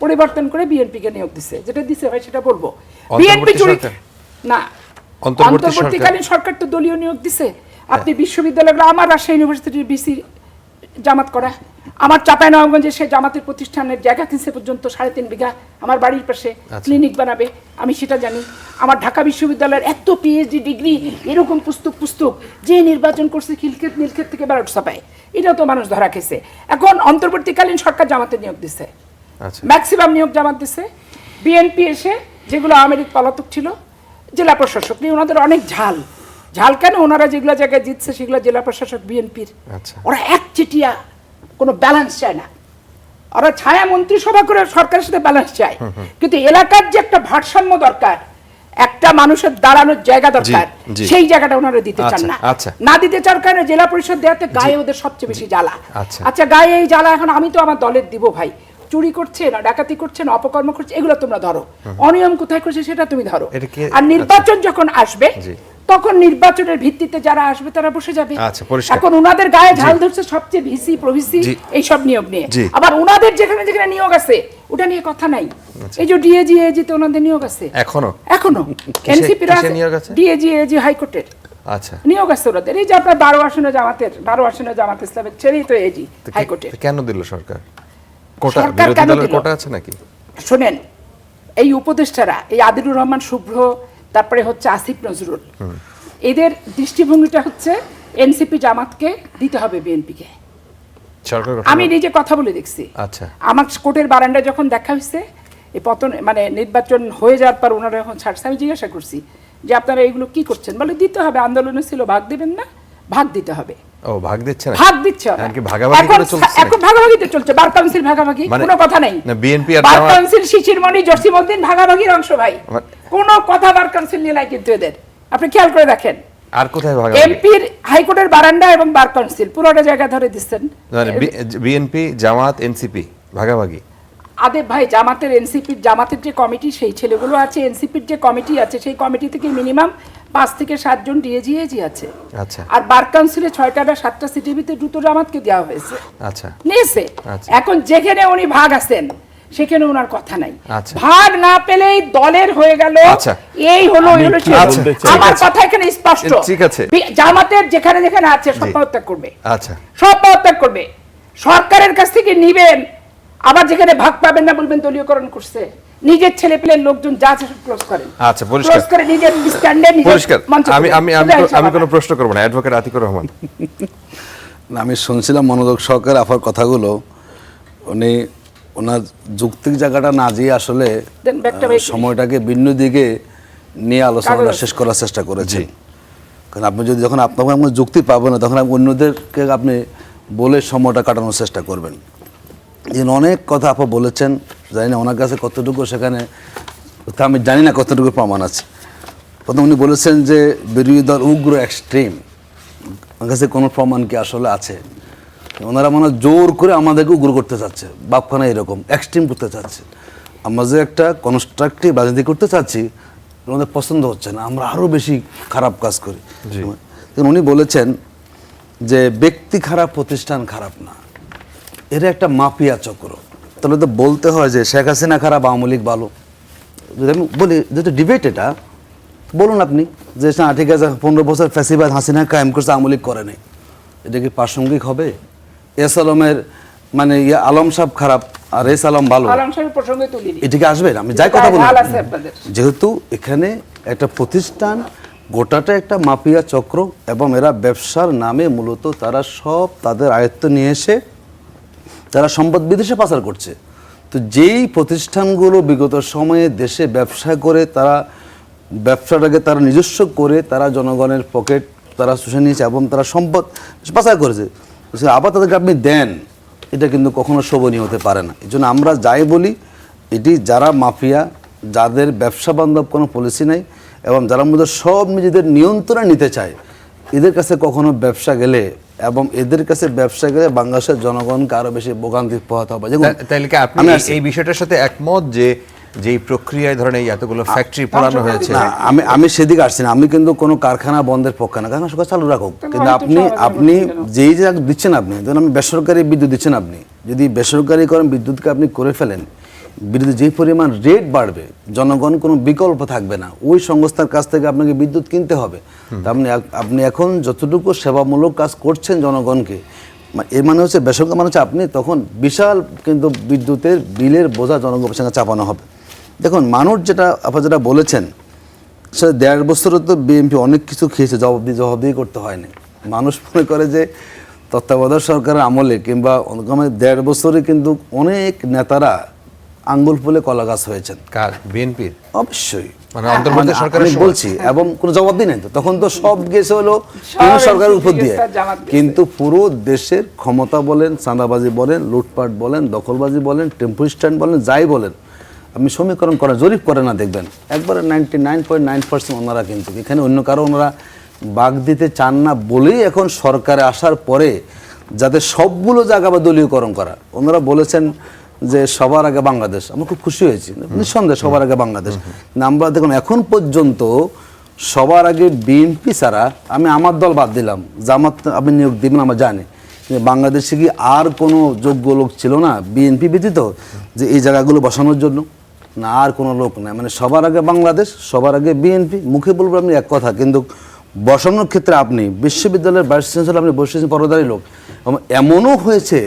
পরিবর্তন করে বিএনপিকে নিয়োগ দিছে। যেটা দিছে ভাই সেটা বলবো। বিএনপি চুরি না, অন্তর্বর্তীকালীন সরকার তো দলীয় নিয়োগ দিছে। আপনি বিশ্ববিদ্যালয়গুলো, আমার রাজশাহী ইউনিভার্সিটির বিসি জামাত করা, আমার চাঁপাইনবাবগঞ্জে সে জামাতের প্রতিষ্ঠানের জায়গা কিনছে পর্যন্ত 3.5 বিঘা আমার বাড়ির পাশে ক্লিনিক বানাবে, আমি সেটা জানি। আমার ঢাকা বিশ্ববিদ্যালয়ের এত পিএইচডি ডিগ্রি, এরকম পুস্তক যে নির্বাচন করছে খিলক্ষেত নীলক্ষেত থেকে ব্যালট ছাপায়, এটাও তো মানুষ ধরা খেয়েছে। এখন অন্তর্বর্তীকালীন সরকার জামাতে নিয়োগ দিচ্ছে, ম্যাক্সিমাম নিয়োগ জামাত দিচ্ছে। বিএনপি এসে যেগুলো আওয়ামী লীগ পলাতক ছিল, জেলা প্রশাসক নিয়ে ওনাদের অনেক ঝাল। কেন? ওনারা যেগুলো জায়গায় জিতছে সেগুলো জেলা প্রশাসক বিএনপির। ওরা একচেটিয়া কোনো ব্যালেন্স চায় না, ওরা ছায়া মন্ত্রিসভা করে সরকারের সাথে ব্যালেন্স চায়। কিন্তু এলাকার যে একটা ভারসাম্য দরকার, একটা মানুষের দাঁড়ানোর জায়গা দরকার, সেই জায়গাটা ওনারা দিতে চান না। না দিতে চার কারণে জেলা পরিষদ দেওয়াতে গায়ে ওদের সবচেয়ে বেশি জ্বালা। আচ্ছা, গায়ে এই জ্বালা এখন আমি তো আমার দলের দিব ভাই। চুরি করছে না, ডাকাতি করছে না, অপকর্ম করছে, এগুলো তোমরা ধরো। অনিয়ম কোথায় করছে সেটা তুমি ধরো। আর নির্বাচন যখন আসবে, তখন নির্বাচনের ভিত্তিতে যারা আসবে তারা বসে যাবে। এখন ওনাদের গায়ে ঝাল ধরছে সবচেয়ে ভিসি প্রভিসি এইসব নিয়োগ নিয়ে। আবার ওনাদের যেখানে যেখানে নিয়োগ আছে ওটা নিয়ে কথা নাই। এই যে ডিএজি এজিতে ওনাদের নিয়োগ আছে এখনো এনসিপির ডিএজি এজি হাইকোর্টের নিয়োগ আছে ওনাদের। এই যে আপনার 12 আসনে জামাত ইসলামের ছেড়েই তো এজি হাইকোর্টে। কেন দিল সরকার? বিরোধী দলের কোটা আছে নাকি? শোনেন, এই উপদেষ্টারা, এই আদিলুর রহমান শুভ্র, তারপরে হচ্ছে আসিফ নজরুল, এদের দৃষ্টিভঙ্গিটা হচ্ছে এনসিপি জামাতকে দিতে হবে বিএনপিকে। আমি নিজে কথা বলে দেখছি। আমার কোর্টের বারান্দায় যখন দেখা হয়েছে, এই পতন মানে নির্বাচন হয়ে যাওয়ার পর ওনারা যখন ছাড়ছে, আমি জিজ্ঞাসা করছি যে আপনারা এগুলো কি করছেন? বলে দিতে হবে, আন্দোলনে ছিল, ভাগ দিবেন না, ভাগ দিতে হবে। ভাগ দিচ্ছে না, ভাগ দিচ্ছে না, এখন ভাগাভাগিতে চলছে। বার কাউন্সিল ভাগাভাগি, কোনো কথা নেই। বিএনপি আর বার কাউন্সিল শিশিরমণি জসিমউদ্দিন ভাগাভাগির অংশ ভাই, কোনো কথা বার কাউন্সিল নিয়ে নাই কিন্তু এদের। আপনি খেয়াল করে দেখেন, আর কোথায় ভাগাভাগি? এমপির হাইকোর্টের বারান্দা এবং বার কাউন্সিল পুরোটা জায়গা ধরে দিচ্ছেন। বিএনপি জামাত এনসিপি ভাগাভাগি। আদেব ভাই, জামাতের যে কমিটি, সেই ছেলেগুলো আছে, এনসিপির যে কমিটি আছে, সেই কমিটি থেকে মিনিমাম 5 থেকে 7 জন ডিএজি আছে। আর বার কাউন্সিলে 6টা বা 7টা সিটির ভিতরে দুটো জামাতকে দেওয়া হয়েছে, নিয়েছে। এখন যেখানে উনি ভাগ আছেন সেখানে ওনার কথা নাই। ভাগ না পেলেই দলের হয়ে গেল, এই হলো। আমার কথা এখানে স্পষ্ট। জামাতের যেখানে যেখানে আছে সব পদত্যাগ করবে, সব পদত্যাগ করবে। সরকারের কাছ থেকে নিবেন, আবার যেখানে ভাগ পাবেন না বলবেন দলীয়করণ করছে। নিজের ছেলে পেলের লোকজন যা আছে সব ক্লোজ করেন। পরিষ্কার করে নিজের স্ট্যান্ডে নিজের মঞ্চে। আমি কোনো প্রশ্ন করব না। অ্যাডভোকেট আতিকুর রহমান। আমি শুনছিলাম মনোযোগ সহকারে আপনার কথাগুলো। উনি ওনার যৌক্তিক জায়গাটা না দিয়ে আসলে সময়টাকে ভিন্ন দিকে নিয়ে আলোচনাটা শেষ করার চেষ্টা করেছি। কারণ আপনি যদি যখন আপনাকে যুক্তি পাবেন না, তখন অন্যদেরকে আপনি বলে সময়টা কাটানোর চেষ্টা করবেন। অনেক কথা আপনি বলেছেন, জানি না ওনার কাছে কতটুকু সেখানে, আমি জানি না কতটুকু প্রমাণ আছে। প্রথম উনি বলেছেন যে বিরোধী দল উগ্র এক্সট্রিম, ওনার কাছে কোনো প্রমাণ কি আসলে আছে? ওনারা মানে জোর করে আমাদেরকে উগ্র করতে চাচ্ছে, বাপখানা এরকম এক্সট্রিম করতে চাচ্ছে। আমরা যে একটা কনস্ট্রাকটিভ রাজনীতি করতে চাচ্ছি, আমাদের পছন্দ হচ্ছে না, আমরা আরও বেশি খারাপ কাজ করি। উনি বলেছেন যে ব্যক্তি খারাপ, প্রতিষ্ঠান খারাপ না, এরা একটা মাফিয়া চক্র। তাহলে তো বলতে হয় যে শেখ হাসিনা খারাপ, আওয়ামী লীগ ভালো। যদি আমি বলি যেহেতু ডিবেট এটা, বলুন আপনি যে না ঠিক আছে 15 বছর ফ্যাসিবাদ হাসিনা কায়েম করছে, আওয়ামী লীগ করে নাই, এটা কি প্রাসঙ্গিক হবে? এস আলমের মানে আলম সাহেব খারাপ আর এস আলম ভালো, আলম সাহেবের প্রসঙ্গে তুলিনি, এটা কি আসবে? আমি যাই কথা বলি, হাল আছে আপনাদের। যেহেতু এখানে একটা প্রতিষ্ঠান, গোটাটা একটা মাফিয়া চক্র, এবং এরা ব্যবসার নামে মূলত তারা সব তাদের আয়ত্ত নিয়ে এসে তারা সম্পদ বিদেশে পাচার করছে। তো যেই প্রতিষ্ঠানগুলো বিগত সময়ে দেশে ব্যবসা করে তারা ব্যবসাটাকে তারা নিজস্ব করে তারা জনগণের পকেট তারা শুষে নিয়েছে এবং তারা সম্পদ পাচার করেছে, আবার তাদেরকে আপনি দেন, এটা কিন্তু কখনো শোভনীয় হতে পারে না। এই জন্য আমরা যাই বলি, এটি যারা মাফিয়া, যাদের ব্যবসা বান্ধব কোনো পলিসি নাই এবং যারা মধ্যে সব নিজেদের নিয়ন্ত্রণে নিতে চায়, এদের কাছে কখনো ব্যবসা গেলে এবং এদের কাছে ব্যবসা গেলে বাংলাদেশের জনগণকে আরো বেশি ভোগান্তি পোহাতে হবে। তাহলে কি আপনি এই বিষয়টার সাথে একমত যে যেই প্রক্রিয়ায় ধরেন এই এতগুলো ফ্যাক্টরি পোড়ানো হয়েছে? না, আমি সেদিকে আসছি না, আমি কিন্তু কোনো কারখানা বন্ধের পক্ষে না, কারখানা সরকার চালু রাখুক, কিন্তু আপনি যেই যে দিচ্ছেন, আপনি ধরুন আমি বেসরকারি বিদ্যুৎ দিচ্ছেন, আপনি যদি বেসরকারিকরণ বিদ্যুৎকে আপনি করে ফেলেন, বিদ্যুৎ যে পরিমাণ রেট বাড়বে, জনগণ কোনো বিকল্প থাকবে না, ওই সংস্থার কাছ থেকে আপনাকে বিদ্যুৎ কিনতে হবে। তা আপনি এখন যতটুকু সেবামূলক কাজ করছেন জনগণকে, এর মানে হচ্ছে বেসরকারি মানে হচ্ছে আপনি তখন বিশাল কিন্তু বিদ্যুতের বিলের বোঝা জনগণের সঙ্গে চাপানো হবে। দেখুন, মানুষ যেটা আপনারা যেটা বলেছেন, সে 1.5 বছরে তো বিএনপি অনেক কিছু খেয়েছে, জবাবদিহি করতে হয়নি। মানুষ মনে করে যে তত্ত্বাবধায়ক সরকারের আমলে কিংবা 1.5 বছরে কিন্তু অনেক নেতারা আঙ্গুল ফুলে কলা গাছ হয়েছেন। কার? বিএনপির? অবশ্যই, মানে অন্তর্বর্তী সরকারের আমি বলছি, এবং কোনো জবাবদিহি নেই তো, তখন তো সব গেছে হলো সরকারের উপর দিয়ে। কিন্তু পুরো দেশের ক্ষমতা বলেন, চাঁদাবাজি বলেন, লুটপাট বলেন, দখলবাজি বলেন, টেম্পো স্ট্যান্ড বলেন, যাই বলেন, আপনি সমীকরণ করেন, জরিপ করে না, দেখবেন একবারে 99.9% ওনারা, কিন্তু এখানে অন্য কারো ওনারা বাগ দিতে চান না বলেই এখন সরকারে আসার পরে যাতে সবগুলো জায়গা বা দলীয়করণ করা, ওনারা বলেছেন যে সবার আগে বাংলাদেশ। আমরা খুব খুশি হয়েছি, নিঃসন্দেহে সবার আগে বাংলাদেশ। আমরা দেখুন এখন পর্যন্ত সবার আগে বিএনপি ছাড়া, আমি আমার দল বাদ দিলাম, জামাত আপনি নিয়োগ দিবেন আমরা জানি, বাংলাদেশে কি আর কোনো যোগ্য লোক ছিল না বিএনপি ব্যতীত যে এই জায়গাগুলো বসানোর জন্য? না, আর কোনো লোক নাই। মানে সবার আগে বাংলাদেশ, সবার আগে বিএনপি। মুখে বলবো আপনি এক কথা, কিন্তু বসানোর ক্ষেত্রে আপনি বিশ্ববিদ্যালয়ের ভাইস চ্যান্সেলর আপনি বসেছেন পরদারি লোক, এবং এমনও হয়েছে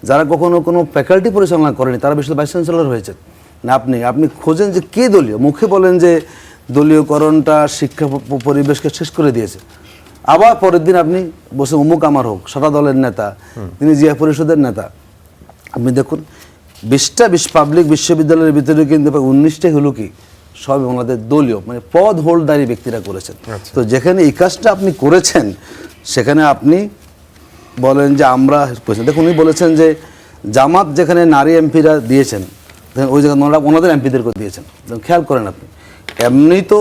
যারা কখনো কোনো ফ্যাকাল্টি পরিচালনা করেনি তারা বিশ্ববিদ্যালয় ভাইস চ্যান্সেলর হয়েছেন। না, আপনি খোঁজেন যে কে দলীয়, মুখে বলেন যে দলীয়করণটা শিক্ষা পরিবেশকে শেষ করে দিয়েছে, আবার পরের দিন আপনি বসে অমুক আমার হোক, সাদা দলের নেতা, তিনি জিয়া পরিষদের নেতা। আপনি দেখুন 20টা পাবলিক বিশ্ববিদ্যালয়ের ভিতরে কিন্তু 19টাই হলো কি সব ওনাদের দলীয় মানে পদ হোল্ডারি ব্যক্তিরা করেছেন। তো যেখানে এই কাজটা আপনি করেছেন সেখানে আপনি বলেন যে আমরা দেখুন, উনি বলেছেন যে জামাত যেখানে নারী এমপিরা দিয়েছেন ওই জায়গায় ওনাদের এমপিদেরকে দিয়েছেন। খেয়াল করেন আপনি, এমনি তো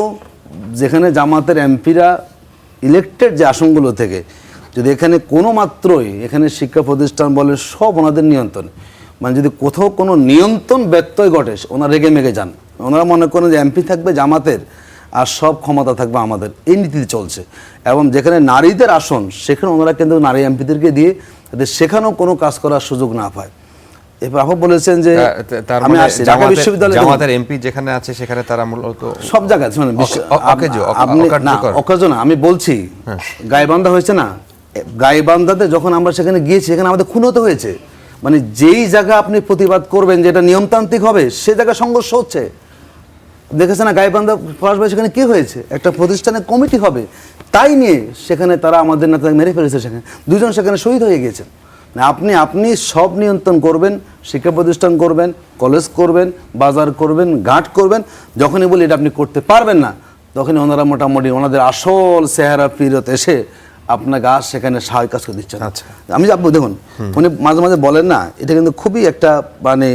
যেখানে জামাতের এমপিরা ইলেক্টেড যে আসনগুলো থেকে যদি এখানে কোনো মাত্রই এখানে শিক্ষা প্রতিষ্ঠান বলে সব ওনাদের নিয়ন্ত্রণ, মানে যদি কোথাও কোনো নিয়ন্ত্রণ ব্যত্যয় ঘটে ওনারা রেগে মেগে যান। ওনারা মনে করেন যে এমপি থাকবে জামাতের আর সব ক্ষমতা থাকবে আমাদের, এই নীতিতে চলছে। এবং যেখানে নারীদের আসন সেখানে ওনারা কিন্তু নারী এমপিদেরকে দিয়ে তাদের সেখানেও কোনো কাজ করার সুযোগ না পায়। এবার আপনি বলেছেন যে আমি আসছি ঢাকা বিশ্ববিদ্যালয়ে জামাতের এমপি যেখানে আছে সেখানে তারা মূলত সব জায়গায় অকেজো না, আমি বলছি গাইবান্ধা হয়েছে না, গাইবান্ধাতে যখন আমরা সেখানে গিয়েছি সেখানে আমাদের খুন হতে হয়েছে। মানে যেই জায়গা আপনি প্রতিবাদ করবেন যে এটা নিয়মতান্ত্রিক হবে সে জায়গায় সংঘর্ষ হচ্ছে। দেখেছে না গাইবান্ধা পলাশবাড়ী সেখানে কি হয়েছে, একটা প্রতিষ্ঠানের কমিটি হবে তাই নিয়ে সেখানে তারা আমাদের নেতা মেরে ফেলেছে, সেখানে 2 জন সেখানে শহীদ হয়ে গিয়েছেন। আপনি সব নিয়ন্ত্রণ করবেন, শিক্ষা প্রতিষ্ঠান করবেন, কলেজ করবেন, বাজার করবেন, ঘাট করবেন। যখনই বলি এটা আপনি করতে পারবেন না তখনই ওনারা মোটামুটি ওনাদের আসল চেহারা ফিরত এসে আপনাকে আর সেখানে সাহায্য কাজ করে দিচ্ছেন। আচ্ছা, আমি যাবো দেখুন উনি মাঝে মাঝে বলেন না, এটা কিন্তু খুবই একটা মানে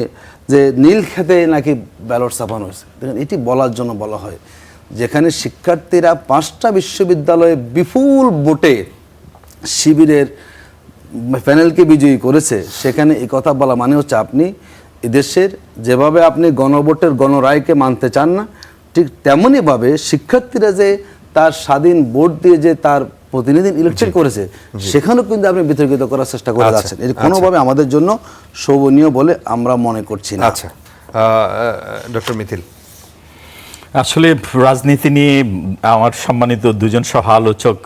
যে নীল খেতে নাকি ব্যালট ছাপানো হয়েছে। দেখুন এটি বলার জন্য বলা হয় যেখানে শিক্ষার্থীরা 5টা বিশ্ববিদ্যালয়ে বিপুল ভোটে শিবিরের প্যানেলকে বিজয়ী করেছে, সেখানে এই কথা বলা মানে হচ্ছে আপনি এদেশের যেভাবে আপনি গণভোটের গণরায়কে মানতে চান না, ঠিক তেমনইভাবে শিক্ষার্থীরা যে তার স্বাধীন ভোট দিয়ে যে তার প্রতিনিধি ইলেকশন করেছে, সেখানেও কিন্তু আপনি বিতর্কিত করার চেষ্টা করে যাচ্ছেন। এর কোনোভাবে আমাদের জন্য শোভনীয় বলে আমরা মনে করছি না। আচ্ছা, ডক্টর মিথিল। আসলে রাজনীতি নিয়ে আমার সম্মানিত দুজন সহ আলোচক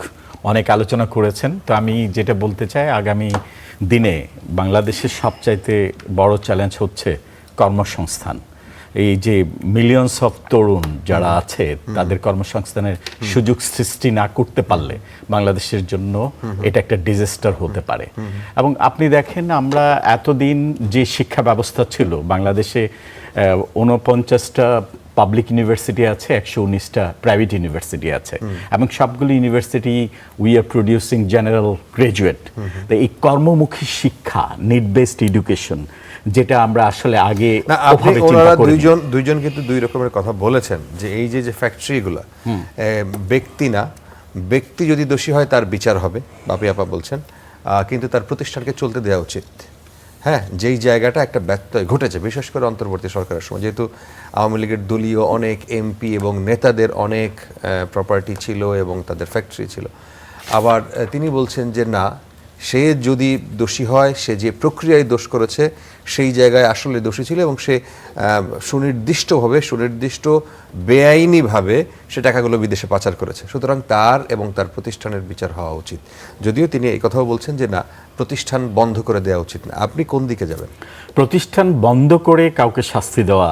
অনেক আলোচনা করেছেন। তো আমি যেটা বলতে চাই, আগামী দিনে বাংলাদেশের সবচাইতে বড় চ্যালেঞ্জ হচ্ছে কর্মসংস্থান। এই যে মিলিয়নস অফ তরুণ যারা আছে তাদের কর্মসংস্থানের সুযোগ সৃষ্টি না করতে পারলে বাংলাদেশের জন্য এটা একটা ডিজাস্টার হতে পারে। এবং আপনি দেখেন, আমরা এতদিন যে শিক্ষা ব্যবস্থা ছিল বাংলাদেশে, 49টা পাবলিক ইউনিভার্সিটি আছে, 119টা প্রাইভেট ইউনিভার্সিটি আছে, এবং সবগুলো university we are producing general graduate. তো এই কর্মমুখী শিক্ষা, নিড বেসড এডুকেশন, যেটা আমরা আসলে আগে ওভাবে চিন্তা করিনি। দুইজন কিন্তু দুই রকমের কথা বলেছেন, যে এই যে ফ্যাক্টরিগুলো ব্যক্তি না, ব্যক্তি যদি দোষী হয় তার বিচার হবে, বাপি আপা বলছেন, কিন্তু তার প্রতিষ্ঠানকে চলতে দেওয়া উচিত। হ্যাঁ, যেই জায়গাটা একটা ব্যত্যয় ঘটেছে, বিশেষ করে অন্তর্বর্তী সরকারের সময়, যেহেতু আওয়ামী লীগের দলীয় অনেক এমপি এবং নেতাদের অনেক প্রপার্টি ছিল এবং তাদের ফ্যাক্টরি ছিল। আবার তিনি বলছেন যে না, সে যদি দোষী হয়, সে যে প্রক্রিয়ায় দোষ করেছে সেই জায়গায় আসলে দোষী ছিল এবং সে সুনির্দিষ্ট বেআইনিভাবে সে টাকাগুলো বিদেশে পাচার করেছে, সুতরাং তার এবং তার প্রতিষ্ঠানের বিচার হওয়া উচিত। যদিও তিনি এই কথাও বলছেন যে না, প্রতিষ্ঠান বন্ধ করে দেওয়া উচিত না। আপনি কোন দিকে যাবেন? প্রতিষ্ঠান বন্ধ করে কাউকে শাস্তি দেওয়া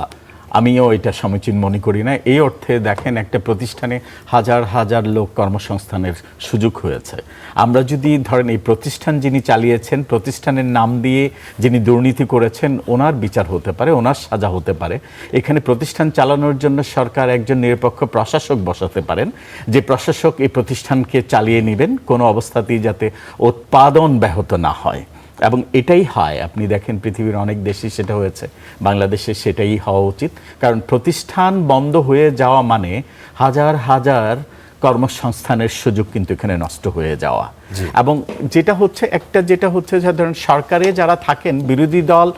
আমিও এটা সমীচীন মনে করি না। এই অর্থে দেখেন, একটা প্রতিষ্ঠানে হাজার হাজার লোক কর্মসংস্থানের সুযোগ হয়েছে। আমরা যদি ধরেন এই প্রতিষ্ঠান যিনি চালিয়েছেন, প্রতিষ্ঠানের নাম দিয়ে যিনি দুর্নীতি করেছেন, ওনার বিচার হতে পারে, ওনার সাজা হতে পারে। এখানে প্রতিষ্ঠান চালানোর জন্য সরকার একজন নিরপেক্ষ প্রশাসক বসাতে পারেন, যে প্রশাসক এই প্রতিষ্ঠানকে চালিয়ে নেবেন, কোনো অবস্থাতেই যাতে উৎপাদন ব্যাহত না হয়। এবং এটাই হয়, আপনি দেখেন পৃথিবীর অনেক দেশেই সেটা হয়েছে, বাংলাদেশে সেটাই হওয়া উচিত। কারণ প্রতিষ্ঠান বন্ধ হয়ে যাওয়া মানে হাজার হাজার কর্মসংস্থানের সুযোগ কিন্তু এখানে নষ্ট হয়ে যাওয়া। এবং যেটা হচ্ছে যে ধরেন সরকারে যারা থাকেন, বিরোধী দল